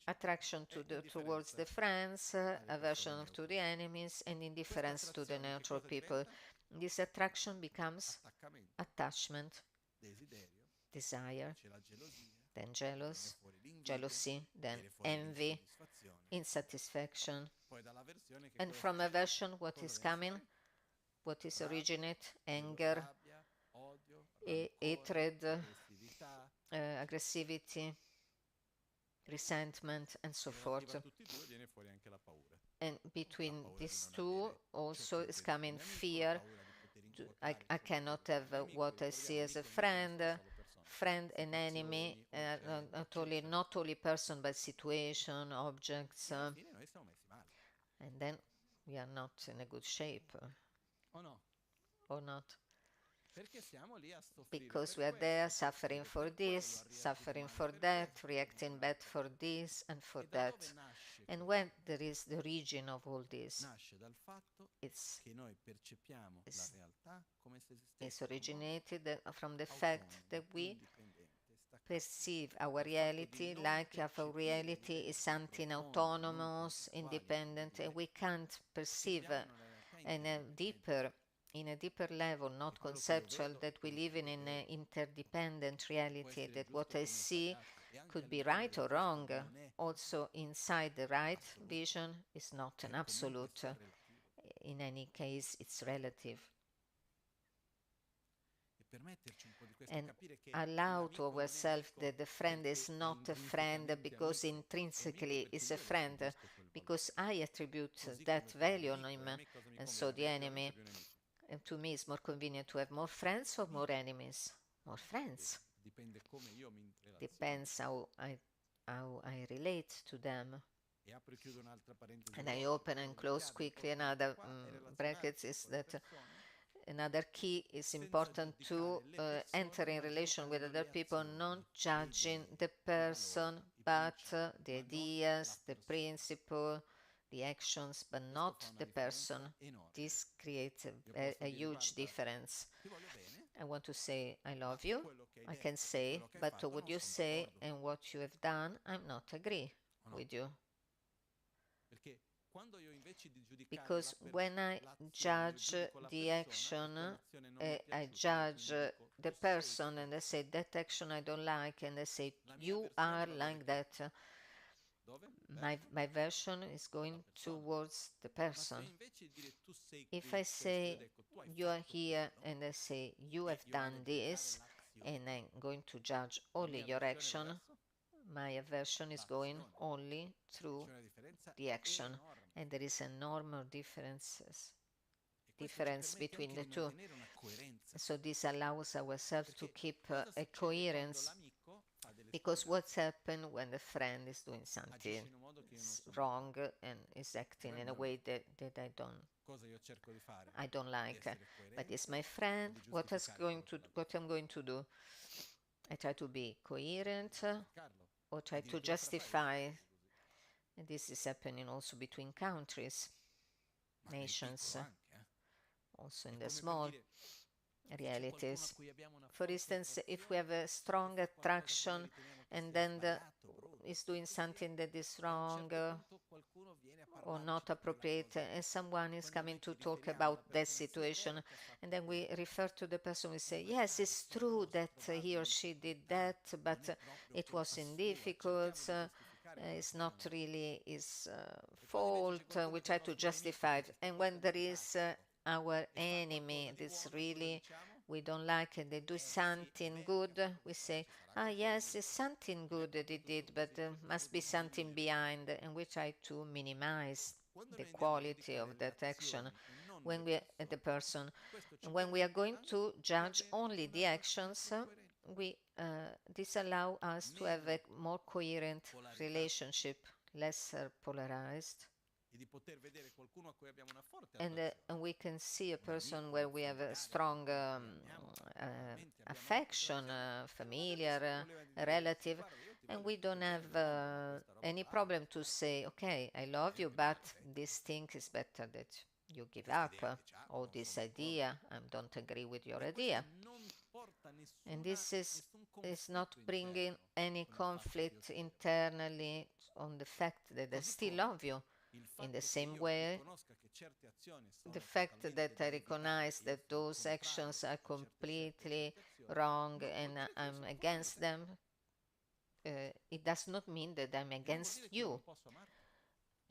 Attraction towards the friends, aversion to the enemies, and indifference to the neutral people. This attraction becomes attachment, desire, then jealousy, then envy, insatisfaction. And from aversion, what is coming? What is originate? Anger, hatred, aggressivity, resentment, and so forth. And between these two also is coming fear. I cannot have what I see as a friend and enemy, not only person but situation, objects, and then we are not in a good shape, or not. Because we are there suffering for this, suffering for that, reacting bad for this and for that. And when there is the origin of all this, it's originated from the fact that we perceive our reality like our reality is something autonomous, independent, and we can't perceive in a deeper level, not conceptual, that we live in an interdependent reality, that what I see could be right or wrong. Also, inside the right vision is not an absolute. In any case, it's relative. And allow to ourselves that the friend is not a friend because intrinsically is a friend, because I attribute that value on him, and so the enemy. And to me, it's more convenient to have more friends or more enemies. More friends. Depends how I relate to them. And I open and close quickly another brackets is that another key is important to enter in relation with other people, not judging the person, but the ideas, the principle, the actions, but not the person. This creates a huge difference. I want to say, I love you. I can say, but what you say and what you have done, I'm not agree with you. Because when I judge the action, I judge the person and I say that action I don't like, and I say you are like that. My version is going towards the person. If I say you are here and I say you have done this and I'm going to judge only your action, my aversion is going only through the action, and there is a normal difference between the two. So this allows ourselves to keep a coherence, because what's happened when the friend is doing something wrong and is acting in a way that I don't like, but it's my friend. What I'm going to do? I try to be coherent or try to justify. And this is happening also between countries, nations, also in the small realities. For instance, if we have a strong attraction and then is doing something that is wrong or not appropriate, and someone is coming to talk about that situation, and then we refer to the person, we say, yes, it's true that he or she did that, but it was in difficult, it's not really his fault, we try to justify it. And when there is our enemy, this really we don't like, and they do something good, we say, ah yes, it's something good that they did, but must be something behind, and we try to minimize the quality of that action when we the person. And when we are going to judge only the actions, we disallow us to have a more coherent relationship, less polarized. And we can see a person where we have a strong affection, familiar, relative, and we don't have any problem to say, okay, I love you, but this thing is better that you give up, or this idea, I don't agree with your idea. And this is not bringing any conflict internally on the fact that I still love you. In the same way, the fact that I recognize that those actions are completely wrong and I'm against them, it does not mean that I'm against you.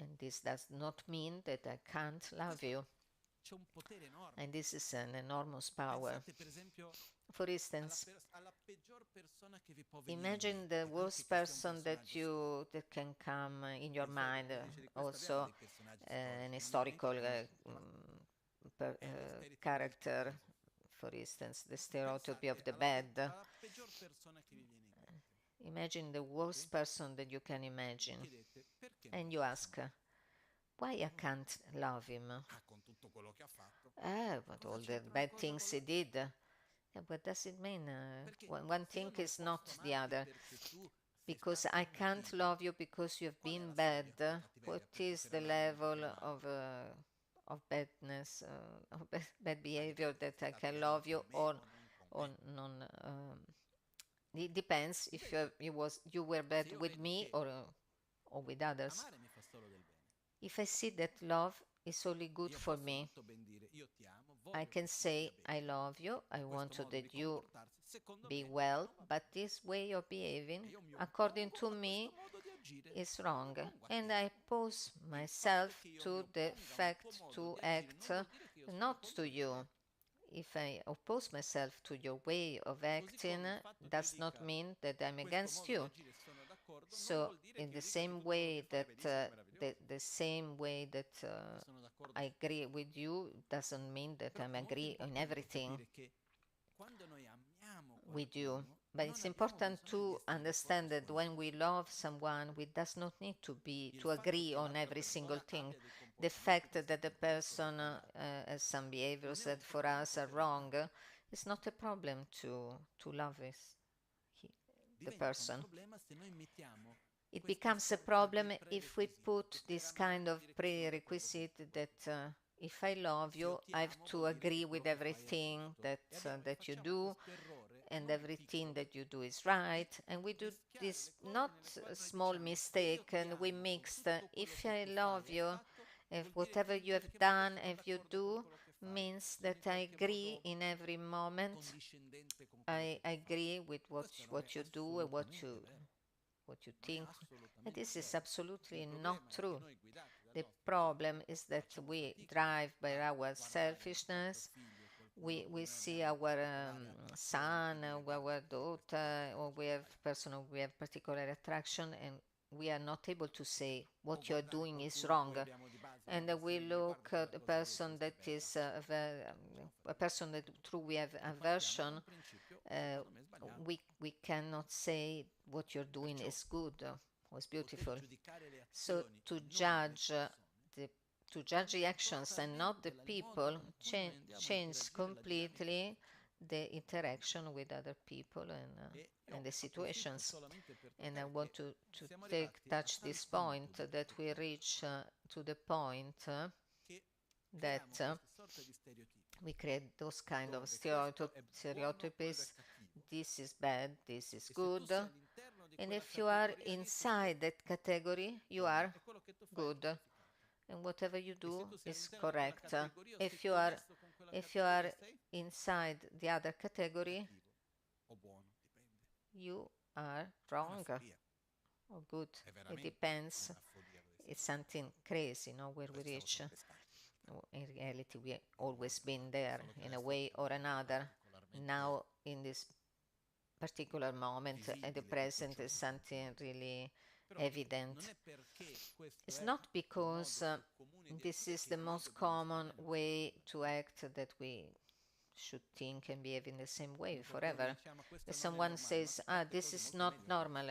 And this does not mean that I can't love you. And this is an enormous power. For instance, imagine the worst person that can come in your mind, also an historical character, for instance, the stereotype of the bad. Imagine the worst person that you can imagine, and you ask, why I can't love him? But all the bad things he did. Yeah, what does it mean? One thing is not the other. Because I can't love you because you've been bad. What is the level of badness, of bad behavior that I can love you or non It depends if you were bad with me or with others. If I see that love is only good for me, I can say I love you, I want that you be well, but this way of behaving, according to me, is wrong. And I oppose myself to the fact to act not to you. If I oppose myself to your way of acting, does not mean that I'm against you. So, in the same way that I agree with you, doesn't mean that I'm agree on everything with you. But it's important to understand that when we love someone, we does not need to agree on every single thing. The fact that the person has some behaviors that for us are wrong is not a problem to love the person. It becomes a problem if we put this kind of prerequisite that if I love you, I have to agree with everything that you do, and everything that you do is right. And we do this not a small mistake, and we mix if I love you, if whatever you have done, if you do, means that I agree in every moment. I agree with what you do and what you think. And this is absolutely not true. The problem is that we drive by our selfishness. We see our son, our daughter, or we have person we have particular attraction, and we are not able to say what you're doing is wrong. And we look at a person that is a person that through we have aversion. We cannot say what you're doing is good or is beautiful. So to judge the actions and not the people change completely the interaction with other people and the situations. And I want to touch this point that we reach to the point that we create those kind of stereotypes. This is bad, this is good. And if you are inside that category, you are good. And whatever you do is correct. If you are inside the other category, you are wrong or good. It depends. It's something crazy, where we reach. In reality, we have always been there in a way or another. Now, in this particular moment, at the present, is something really evident. It's not because this is the most common way to act that we should think and behave in the same way forever. If someone says, this is not normal,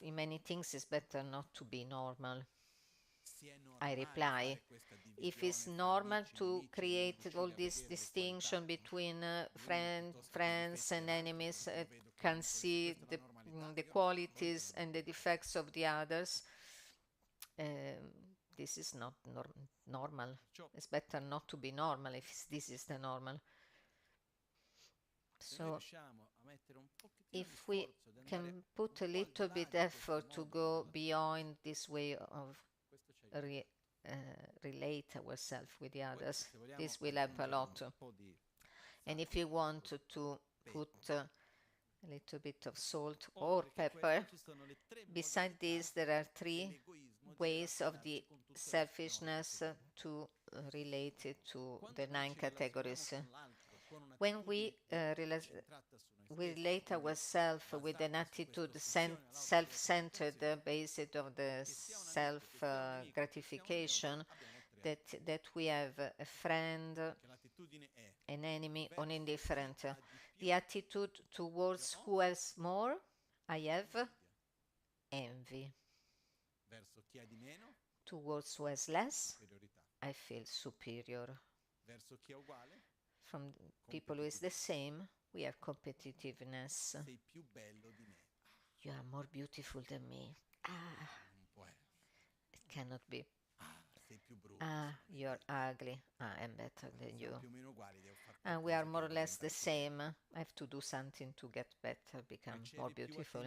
in many things it's better not to be normal. I reply, if it's normal to create all this distinction between friends and enemies, can see the qualities and the defects of the others, this is not normal. It's better not to be normal if this is the normal. So if we can put a little bit effort to go beyond this way of relate ourselves with the others, this will help a lot. And if you want to put a little bit of salt or pepper, beside this there are 3 ways of the selfishness to relate it to the 9 categories. When we relate ourselves with an attitude self-centered, based on the self-gratification, that we have a friend, an enemy, or indifferent. The attitude towards who has more, I have envy. Towards who has less, I feel superior. From people who is the same, we have competitiveness. You are more beautiful than me. It cannot be. Ah, you're ugly. Ah, I'm better than you. And we are more or less the same. I have to do something to get better, become more beautiful.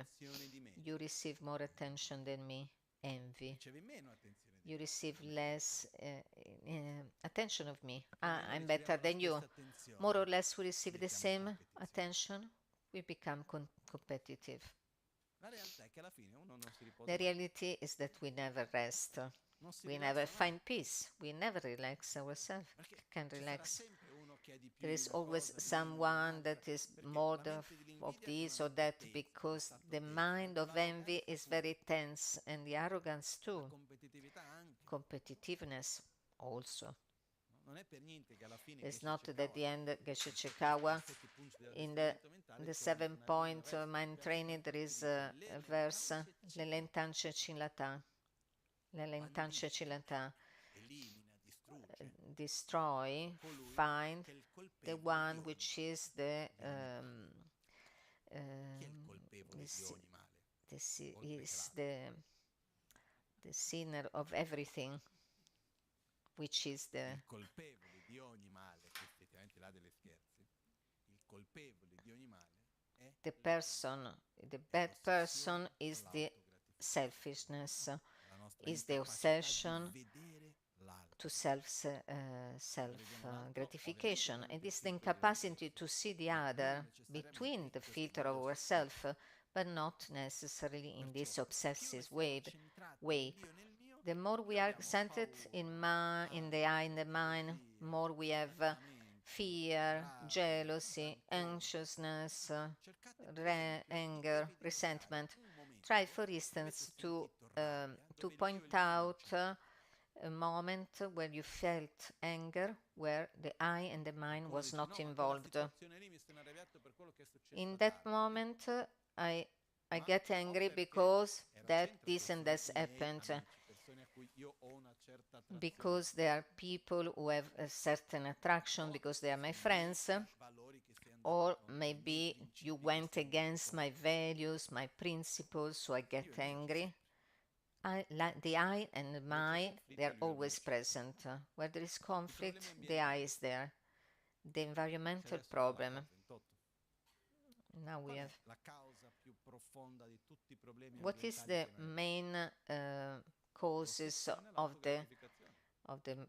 You receive more attention than me. Envy. You receive less attention of me. Ah, I'm better than you. More or less we receive the same attention. We become competitive. The reality is that we never rest. We never find peace. We never relax ourselves. Can relax. There is always someone that is more of this or that, because the mind of envy is very tense, and the arrogance too. Competitiveness also. It's not that at the end, Geshe Chikawa, in the 7-point mind training, there is a verse, L'Elentanche Chilata. L'Elentanche Chilata. Destroy, find the one which is the sinner of everything, which is the person. The bad person is the selfishness, is the obsession to self-gratification. It is the incapacity to see the other between the filter of ourself, but not necessarily in this obsessive way. The more we are centered in the I and the mind, more we have fear, jealousy, anxiousness, anger, resentment. Try, for instance, to point out a moment where you felt anger, where the I and the mind was not involved. In that moment, I get angry because this and that happened. Because there are people who have a certain attraction because they are my friends, or maybe you went against my values, my principles, so I get angry. The I and the my, they are always present. Where there is conflict, the I is there. The environmental problem. Now we have. What is the main causes of the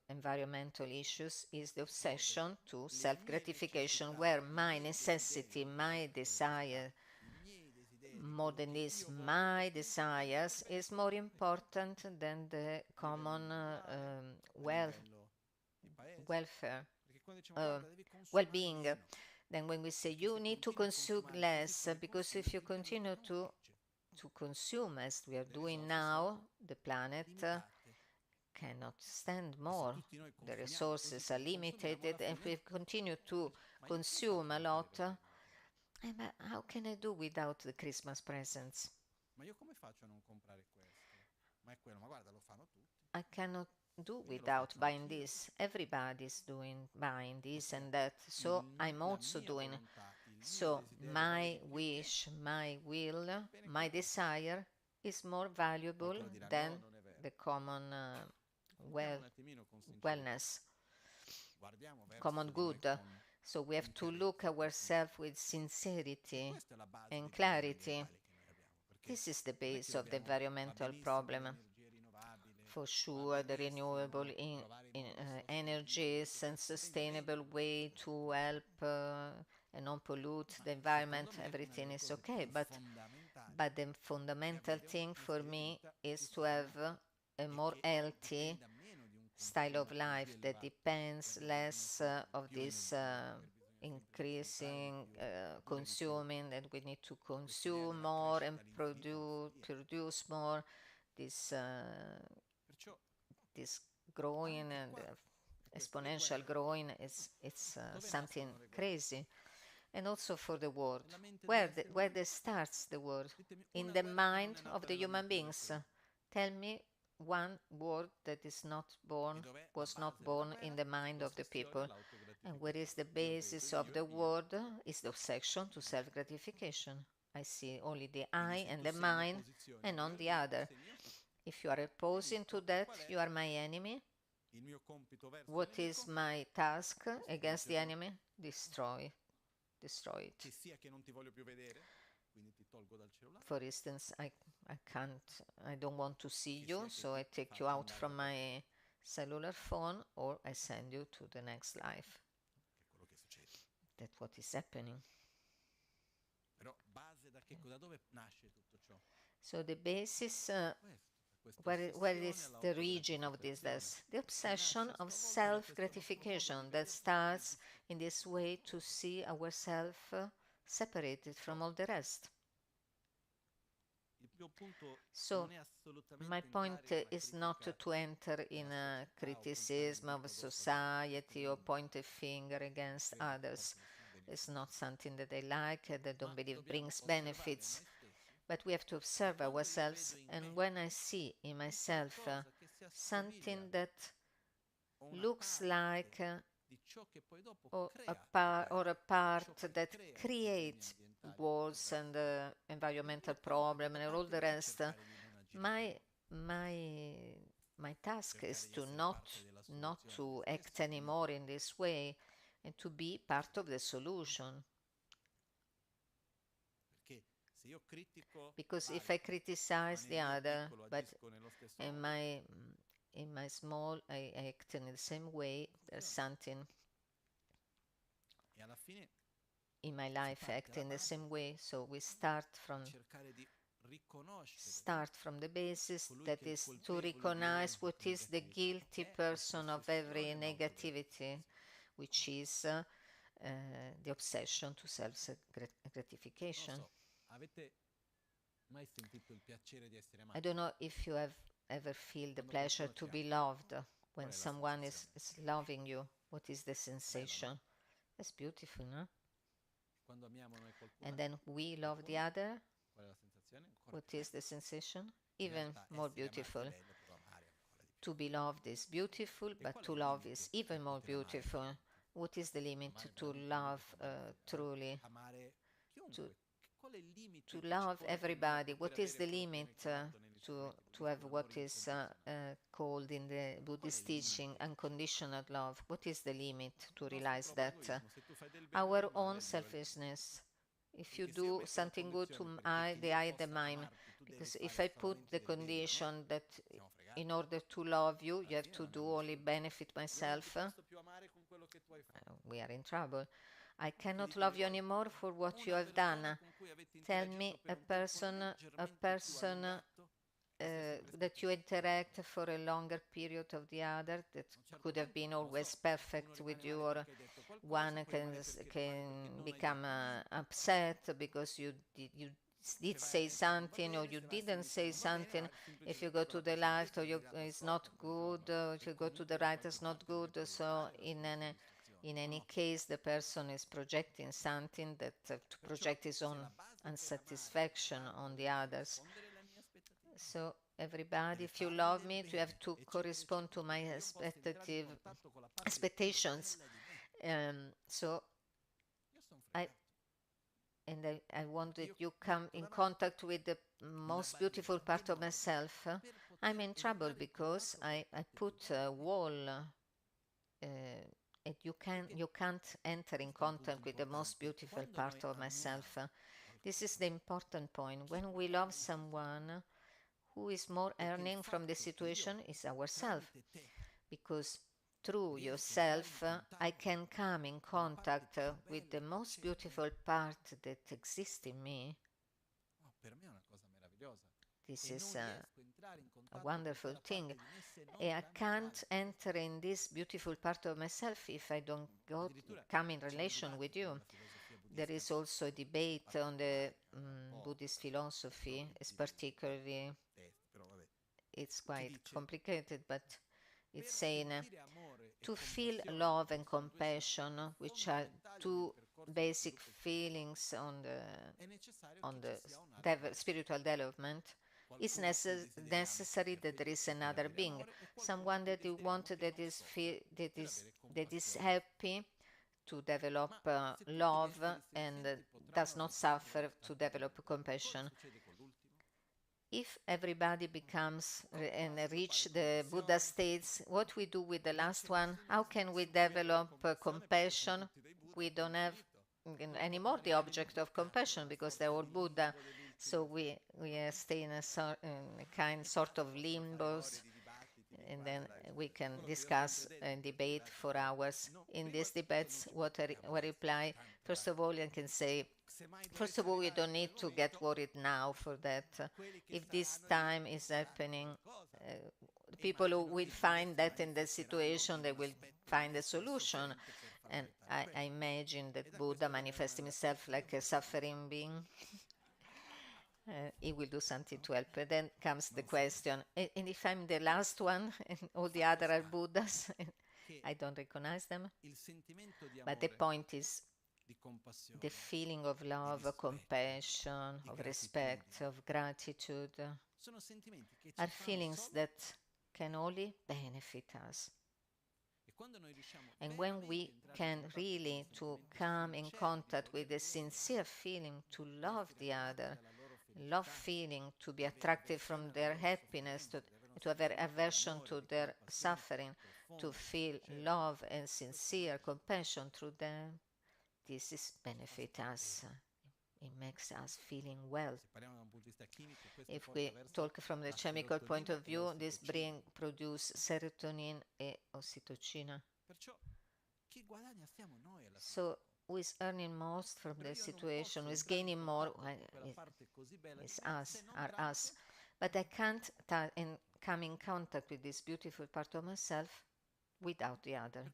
environmental issues? Is the obsession to self-gratification, where my necessity, my desire, more than this, my desires is more important than the common welfare, well-being. Then when we say you need to consume less, because if you continue to consume as we are doing now, the planet cannot stand more. The resources are limited, and if we continue to consume a lot, how can I do without the Christmas presents? I cannot do without buying this. Everybody's buying this and that, so I'm also doing. So my wish, my will, my desire is more valuable than the common wellness, common good. So we have to look ourselves with sincerity and clarity. This is the base of the environmental problem. For sure, the renewable energies and sustainable way to help and not pollute the environment, everything is okay. But the fundamental thing for me is to have a more healthy style of life that depends less of this increasing consuming, that we need to consume more and produce more. This growing and exponential growing it's something crazy. And also for the world, where starts the world? In the mind of the human beings. Tell me one word that was not born in the mind of the people. And where is the basis of the word? Is the obsession to self-gratification. I see only the I and the mind, and on the other. If you are opposing to that, you are my enemy. What is my task against the enemy? Destroy it. For instance, I don't want to see you, so I take you out from my cellular phone, or I send you to the next life. That's what is happening. So the basis, where is the origin of this? That's the obsession of self-gratification that starts in this way to see ourselves separated from all the rest. So my point is not to enter in a criticism of society or point a finger against others. It's not something that I like, that I don't believe brings benefits. But we have to observe ourselves, and when I see in myself something that looks like or a part that creates wars and environmental problem and all the rest, my task is to not to act anymore in this way and to be part of the solution. Because if I criticize the other, but in my small, I act in the same way, there's something in my life act in the same way. So we start from the basis that is to recognize what is the guilty person of every negativity, which is the obsession to self-gratification. I don't know if you have ever feel the pleasure to be loved when someone is loving you. What is the sensation? That's beautiful, no? And then we love the other. What is the sensation? Even more beautiful. To be loved is beautiful, but to love is even more beautiful. What is the limit to love truly? To love everybody. What is the limit to have what is called in the Buddhist teaching unconditional love? What is the limit to realize that? Our own selfishness. If you do something good to the I, the mine. Because if I put the condition that in order to love you, you have to do only benefit myself, we are in trouble. I cannot love you anymore for what you have done. Tell me a person that you interact for a longer period of the other that could have been always perfect with you, or one can become upset because you did say something or you didn't say something. If you go to the left, or it's not good, if you go to the right, it's not good. So in any case, the person is projecting something that to project his own unsatisfaction on the others. So everybody, if you love me, you have to correspond to my expectations. So I want that you come in contact with the most beautiful part of myself. I'm in trouble because I put a wall. And you can't enter in contact with the most beautiful part of myself. This is the important point. When we love someone, who is more earning from the situation is ourselves, because through yourself I can come in contact with the most beautiful part that exists in me. This is a wonderful thing. I can't enter in this beautiful part of myself if I don't come in relation with you. There is also a debate on the Buddhist philosophy. It's quite complicated, but it's saying to feel love and compassion, which are two basic feelings on the spiritual development. It's necessary that there is another being, someone that you want, that is happy to develop love and does not suffer to develop compassion. if everybody becomes and reach the Buddha states, what we do with the last one? How can we develop compassion? We don't have anymore the object of compassion because they're all Buddha. So we stay in a kind sort of limbos, and then we can discuss and debate for hours. In these debates, what I reply, first of all, I can say, first of all, we don't need to get worried now for that. If this time is happening, people who will find that in the situation, they will find a solution. And I imagine that Buddha manifests himself like a suffering being. He will do something to help. But then comes the question, and if I'm the last one and all the other are Buddhas, I don't recognize them. But the point is, the feeling of love, of compassion, of respect, of gratitude are feelings that can only benefit us. And when we can really to come in contact with a sincere feeling to love the other, love feeling to be attracted from their happiness, to have an aversion to their suffering, to feel love and sincere compassion through them, this is benefit us. It makes us feeling well. If we talk from the chemical point of view, this produce serotonin and oxytocin. So who is earning most from the situation, who is gaining more, is us, are us. But I can't come in contact with this beautiful part of myself without the other.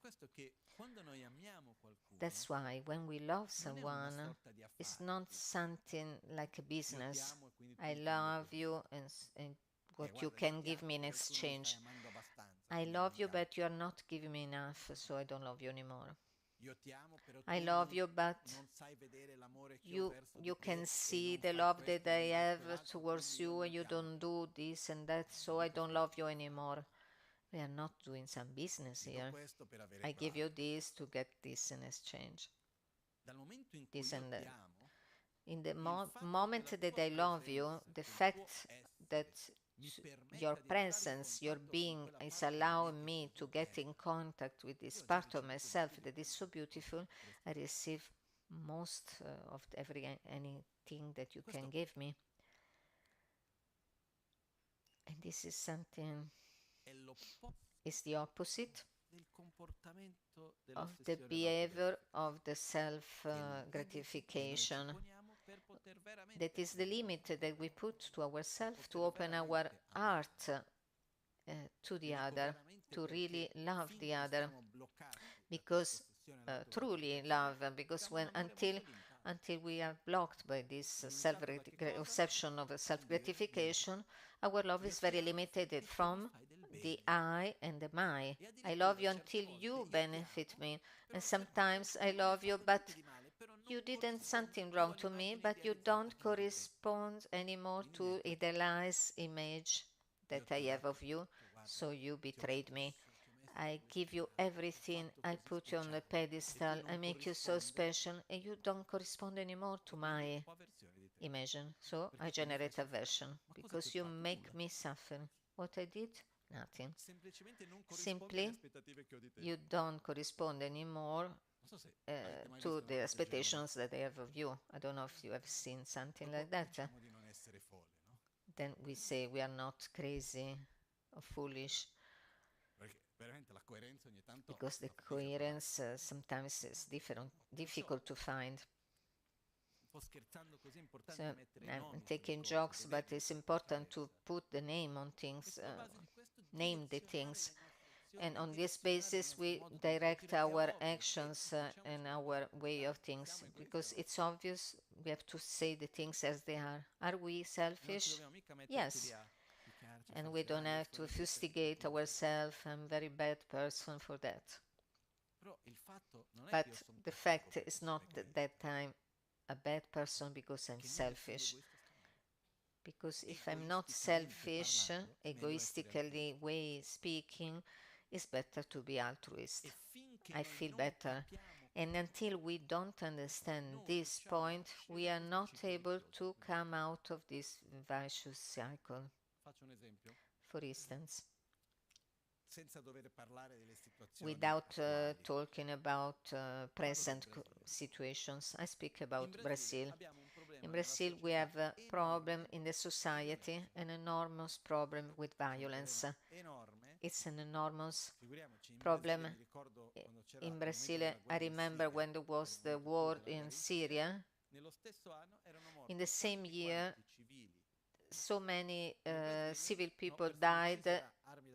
That's why when we love someone, it's not something like a business. I love you and what you can give me in exchange. I love you, but you are not giving me enough, so I don't love you anymore. I love you, but you can see the love that I have towards you, and you don't do this and that, so I don't love you anymore. We are not doing some business here. I give you this to get this in exchange. This and that. In the moment that I love you, the fact that your presence, your being is allowing me to get in contact with this part of myself that is so beautiful, I receive most of anything that you can give me. And this is something, is the opposite of the behavior of the self-gratification. That is the limit that we put to ourselves to open our heart to the other, to really love the other, because truly love, because until we are blocked by this obsession of self-gratification, our love is very limited from the I and the my. I love you until you benefit me, and sometimes I love you, but you didn't something wrong to me, but you don't correspond anymore to idealized image that I have of you, so you betrayed me. I give you everything, I put you on the pedestal, I make you so special, and you don't correspond anymore to my imagine. So I generate aversion because you make me suffer. What I did? Nothing. Simply, you don't correspond anymore to the expectations that they have of you. I don't know if you have seen something like that. Then we say we are not crazy or foolish, because the coherence sometimes is difficult to find. So I'm taking jokes, but it's important to put the name on things, name the things. And on this basis, we direct our actions and our way of things, because it's obvious we have to say the things as they are. Are we selfish? Yes. And we don't have to fustigate ourselves. I'm a very bad person for that. But the fact is not that I'm a bad person because I'm selfish. Because if I'm not selfish, egoistically way speaking, it's better to be altruist. I feel better. And until we don't understand this point, we are not able to come out of this vicious cycle. For instance, without talking about present situations, I speak about Brazil. In Brazil, we have a problem in the society, an enormous problem with violence. It's an enormous problem. In Brazil, I remember when there was the war in Syria. In the same year, so many civil people died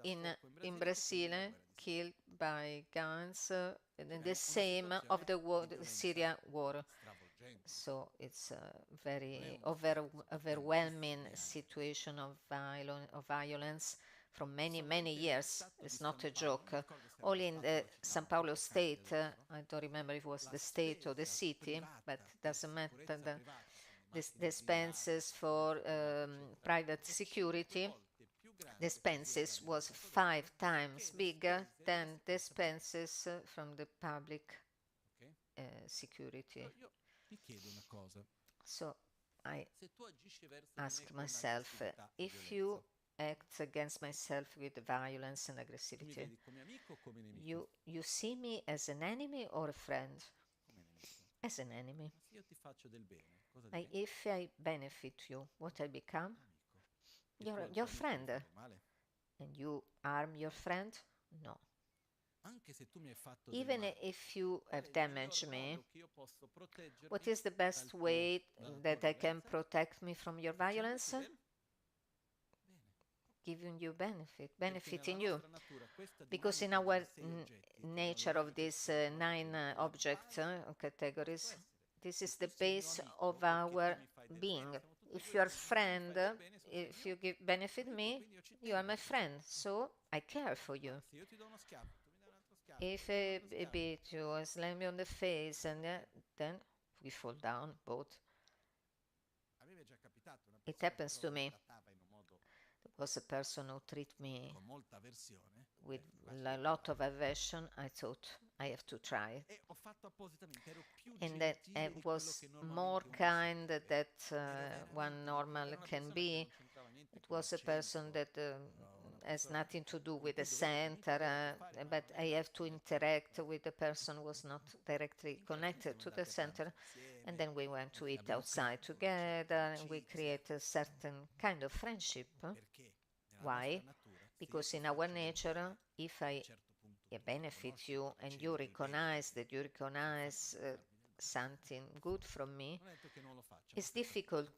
in Brazil, killed by guns, and the same of the war, the Syria war. So it's a very overwhelming situation of violence from many years. It's not a joke. Only in the São Paulo state, I don't remember if it was the state or the city, but doesn't matter. The expenses for private security, the expenses was 5 times bigger than the expenses from the public security. So I ask myself, if you act against myself with violence and aggressivity, you see me as an enemy or a friend? As an enemy. If I benefit you, what I become? Your friend. And you harm your friend? No. Even if you have damaged me, what is the best way that I can protect me from your violence? Giving you benefiting you. Because in our nature of these 9 object categories, this is the base of our being. If you are a friend, if you benefit me, you are my friend, so I care for you. If I beat you or slam you on the face, and then we fall down both. It happens to me. There was a person who treated me with a lot of aversion. I thought, I have to try. And that I was more kind that one normal can be. It was a person that has nothing to do with the center, but I have to interact with the person who was not directly connected to the center. And then we went to eat outside together, and we created a certain kind of friendship. Why? Because in our nature, if I benefit you and you recognize something good from me, it's difficult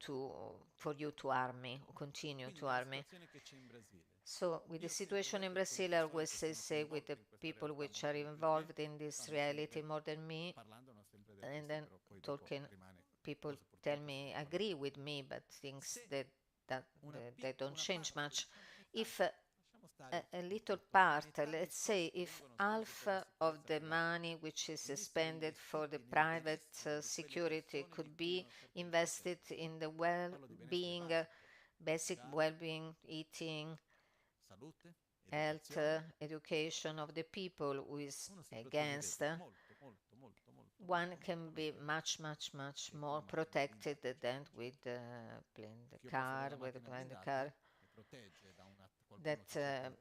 for you to harm me, or continue to harm me. So with the situation in Brazil, I always say with the people which are involved in this reality more than me, and then talking, people tell me, agree with me, but things that they don't change much. If a little part, let's say if half of the money which is expended for the private security could be invested in the well-being, basic well-being, eating, health, education of the people who is against, one can be much more protected than with playing the car, that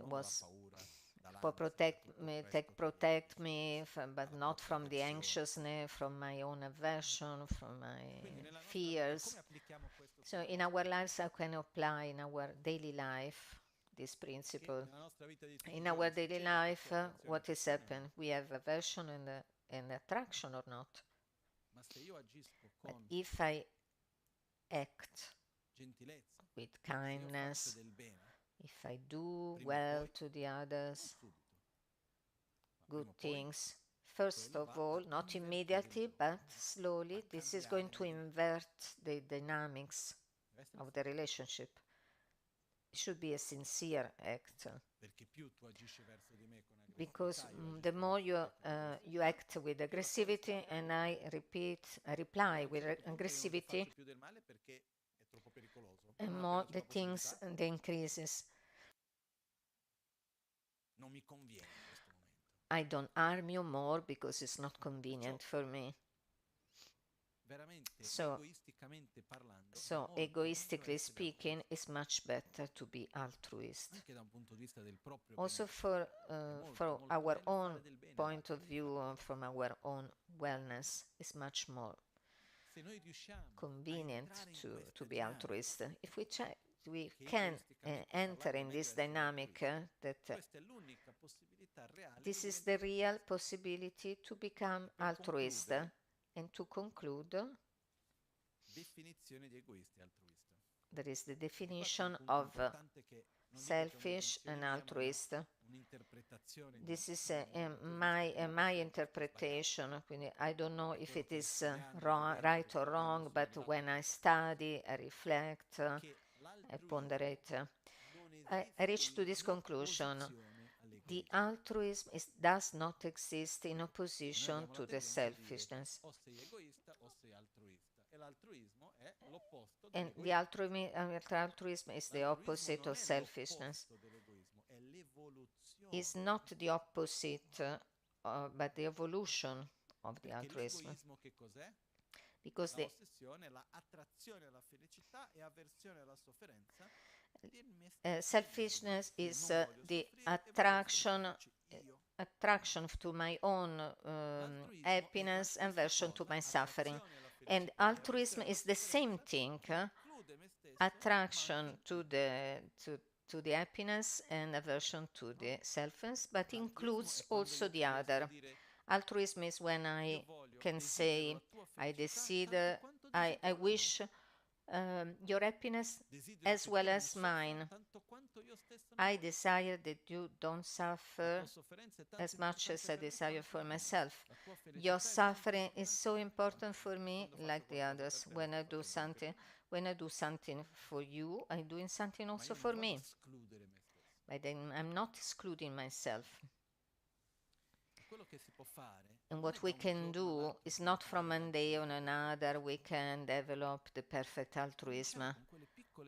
was protect me, but not from the anxiousness, from my own aversion, from my fears. So in our lives, how can apply in our daily life this principle? In our daily life, what has happened? We have aversion and attraction or not? But if I act with kindness, if I do well to the others, good things, first of all, not immediately, but slowly, this is going to invert the dynamics of the relationship. It should be a sincere act. Because the more you act with aggressivity, and I reply with aggressivity, and more the things the increases. I don't harm you more because it's not convenient for me. So egoistically speaking, it's much better to be altruist. Also for our own point of view, from our own wellness, it's much more convenient to be altruist. If we can enter in this dynamic that this is the real possibility to become altruist. And to conclude, there is the definition of selfish and altruist. This is my interpretation. I don't know if it is right or wrong, but when I study, I reflect, I ponderate, I reach to this conclusion. The altruism does not exist in opposition to the selfishness. And the altruism is the opposite of selfishness. Is not the opposite, but the evolution of the altruism. Because the selfishness is the attraction to my own happiness and aversion to my suffering. And altruism is the same thing, attraction to the happiness and aversion to the selfness, but includes also the other. Altruism is when I can say, I decide, I wish your happiness as well as mine. I desire that you don't suffer as much as I desire for myself. Your suffering is so important for me like the others. When I do something for you, I'm doing something also for me. But then I'm not excluding myself. And what we can do is not from one day on another we can develop the perfect altruism.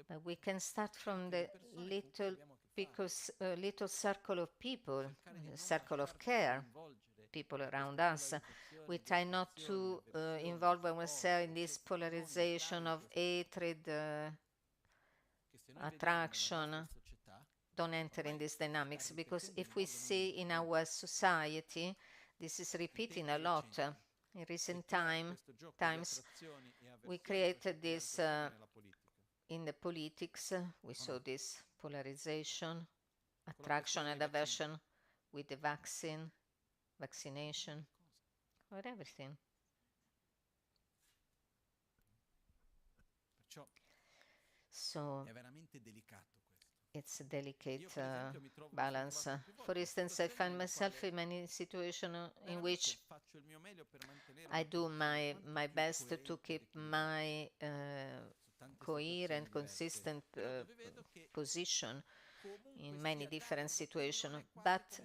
But we can start from the little circle of people, circle of care, people around us. We try not to involve ourselves in this polarization of hatred, attraction. Don't enter in these dynamics, because if we see in our society, this is repeating a lot. In recent times, we created this in the politics. We saw this polarization, attraction and aversion with the vaccination, with everything. So it's a delicate balance. For instance, I find myself in many situations in which I do my best to keep my coherent, consistent position in many different situations, but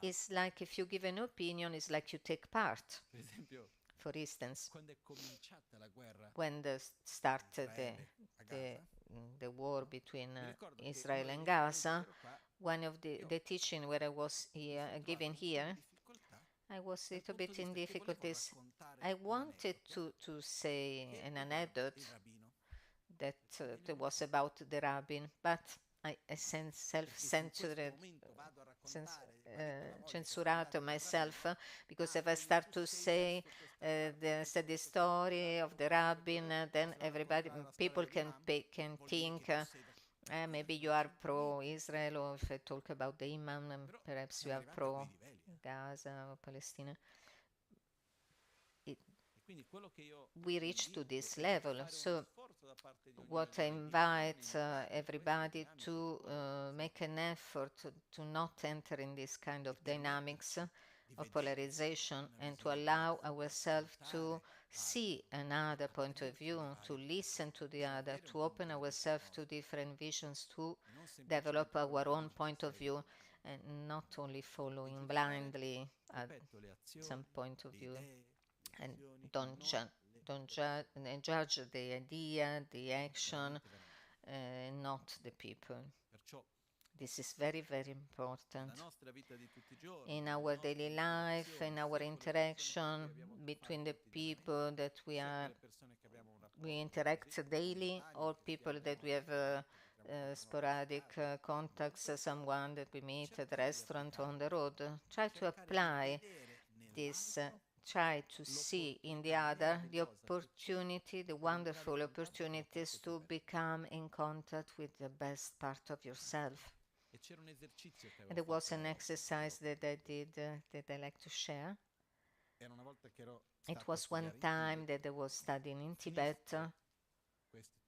it's like if you give an opinion, it's like you take part. For instance, when started the war between Israel and Gaza, one of the teaching where I was given here, I was a little bit in difficulties. I wanted to say an anecdote that was about the rabbin, but I self-censored, censurato myself, because if I start to say the story of the rabbin, then people can think maybe you are pro-Israel, or if I talk about the imam, perhaps you are pro-Gaza or Palestine. We reach to this level. So what I invite everybody to make an effort to not enter in this kind of dynamics of polarization, and to allow ourselves to see another point of view, to listen to the other, to open ourselves to different visions, to develop our own point of view, and not only following blindly at some point of view, and don't judge the idea, the action, not the people. This is very, very important. In our daily life, in our interaction between the people that we interact daily, or people that we have sporadic contacts, someone that we meet at the restaurant or on the road. Try to apply this, try to see in the other the opportunity, the wonderful opportunities to become in contact with the best part of yourself. And there was an exercise that I did that I like to share. It was one time that I was studying in Tibet.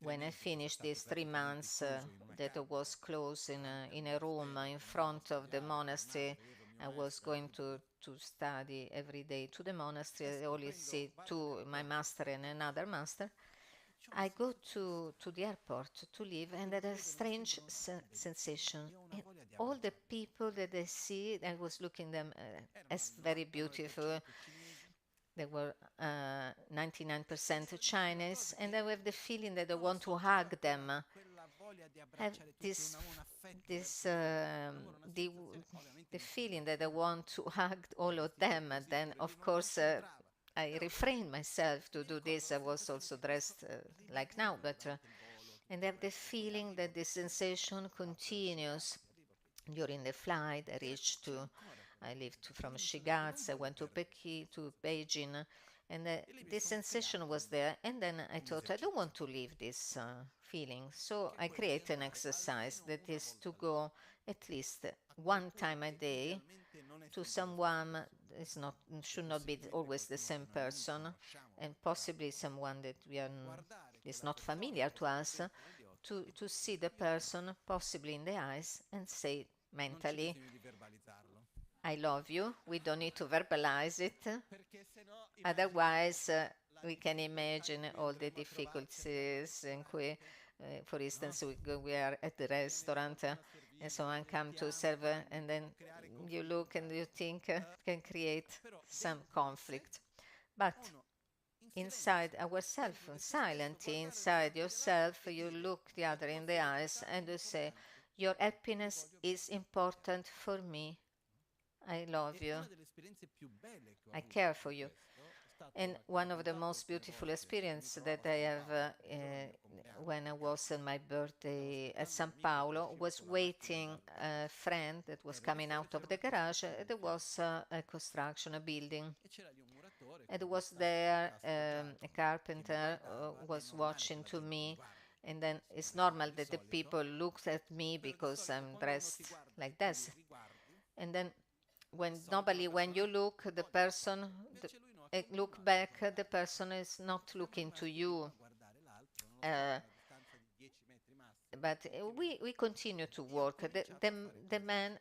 When I finished these 3 months that I was closed in a room in front of the monastery, I was going to study every day to the monastery. I always see two, my master and another master. I go to the airport to leave, and had a strange sensation. And all the people that I see, I was looking them as very beautiful. They were 99% Chinese, and I have the feeling that I want to hug them. Have the feeling that I want to hug all of them. And then, of course, I refrained myself to do this. I was also dressed like now, but and I have the feeling that the sensation continues during the flight. I lived from Shigatse, I went to Peking, to Beijing, and this sensation was there. And then I thought, I don't want to leave this feeling. So I create an exercise that is to go at least one time a day to someone. It's not should not be always the same person, and possibly someone that is not familiar to us, to see the person possibly in the eyes and say mentally, I love you. We don't need to verbalize it. Otherwise, we can imagine all the difficulties in which, for instance, we are at the restaurant and someone comes to serve, and then you look and you think can create some conflict. But inside ourselves, silently inside yourself, you look the other in the eyes and you say, your happiness is important for me. I love you. I care for you. And one of the most beautiful experiences that I have when I was on my birthday at San Paulo was waiting a friend that was coming out of the garage. There was a construction, a building. And was there a carpenter was watching to me. And then it's normal that the people looked at me because I'm dressed like this. And then when you look, look back, the person is not looking to you. But we continue to work. The man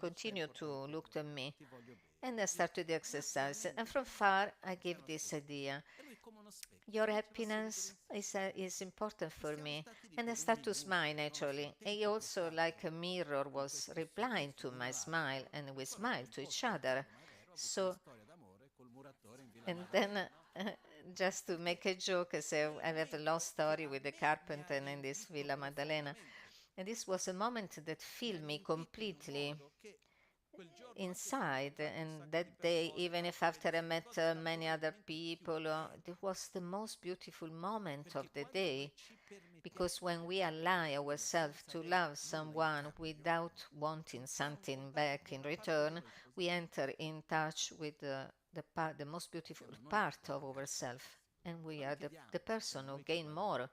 continue to look at me, and I started the exercise. And from far, I give this idea: your happiness is important for me. And I start to smile naturally. And he also, like a mirror, was replying to my smile, and we smiled to each other. So, and then just to make a joke, I say I have a long story with the carpenter in this Villa Maddalena. And this was a moment that filled me completely inside. And that day, even if after I met many other people, it was the most beautiful moment of the day. Because when we allow ourselves to love someone without wanting something back in return, we enter in touch with the most beautiful part of ourselves. And we are the person who gain more.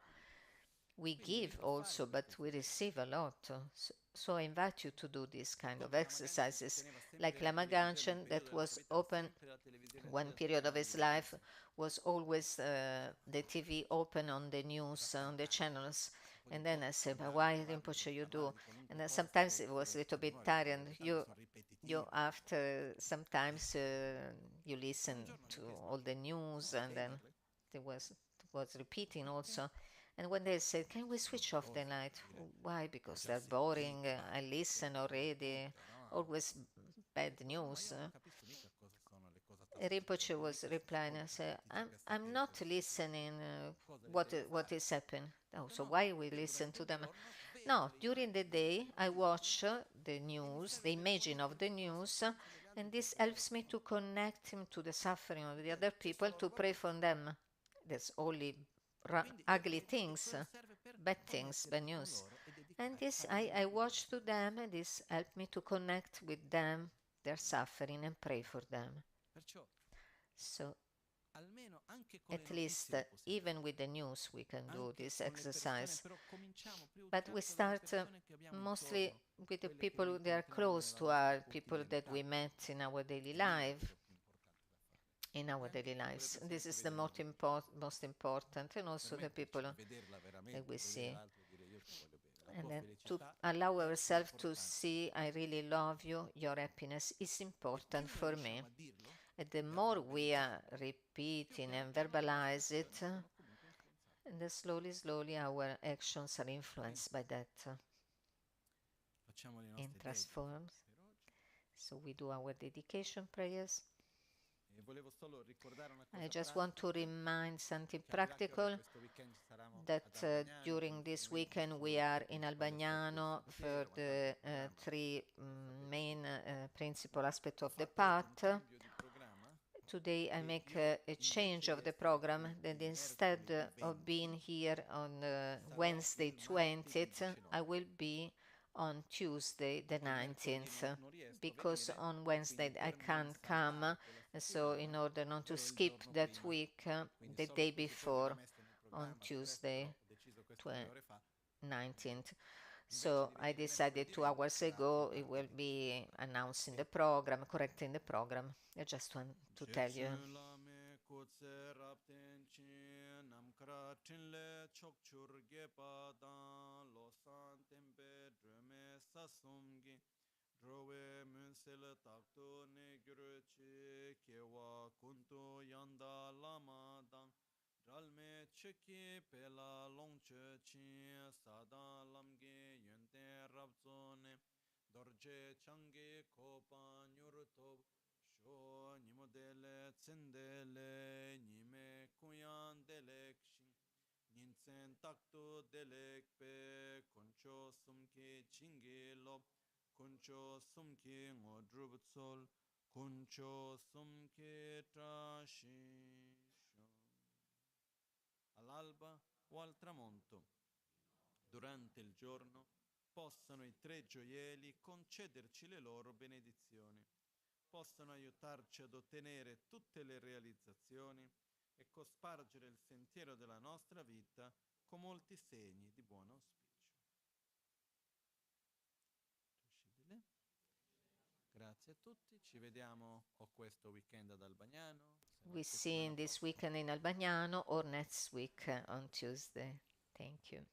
We give also, but we receive a lot. So I invite you to do these kind of exercises. Like Lama Gangchen, that was open one period of his life, was always the TV open on the news, on the channels. And then I said, but why Rinpoche you do? And then sometimes it was a little bit tiring. You after sometimes you listen to all the news, and then it was repeating also. And when they said, can we switch off the light? Why? Because they're boring. I listen already. Always bad news. Rinpoche was replying and said, I'm not listening what is happening. Oh, so why we listen to them? No, during the day I watch the news, the imaging of the news, and this helps me to connect him to the suffering of the other people, to pray for them. There's only ugly things, bad things, bad news. And this I watch to them, and this helped me to connect with them, their suffering, and pray for them. So at least even with the news we can do this exercise. But we start mostly with the people that are close to our people that we met in our daily life. In our daily lives. This is the most important, and also the people that we see. And then to allow ourselves to see, I really love you, your happiness is important for me. And the more we are repeating and verbalize it, and then slowly our actions are influenced by that and transformed. So we do our dedication prayers. I just want to remind something practical, that during this weekend we are in Albagnano for the three main principal aspects of the path. Today I make a change of the program, that instead of being here on Wednesday 20th, I will be on Tuesday the 19th, because on Wednesday I can't come, so in order not to skip that week, the day before, on Tuesday 19th. So I decided 2 hours ago it will be announcing the program, correcting the program. I just want to tell you. Rowe munsel takto ne gyurchi kewa kunto yanda lama dang dralme cheki pela longche chi sada lamge yente rabzone dorje change kopa nyurto sho nimodele tsendele nime kuyan delekshin ninsen takto delekpe koncho sumke chingelo Kuncho sumke ngodrubutsol, kuncho sumke trascisho. All'alba o al tramonto, durante il giorno, possano i tre gioielli concederci le loro benedizioni, possano aiutarci ad ottenere tutte le realizzazioni e cospargere il sentiero della nostra vita con molti segni di buon auspicio. Grazie a tutti, ci vediamo o questo weekend ad Albagnano. We see in this weekend in Albagnano or next week on Tuesday. Thank you.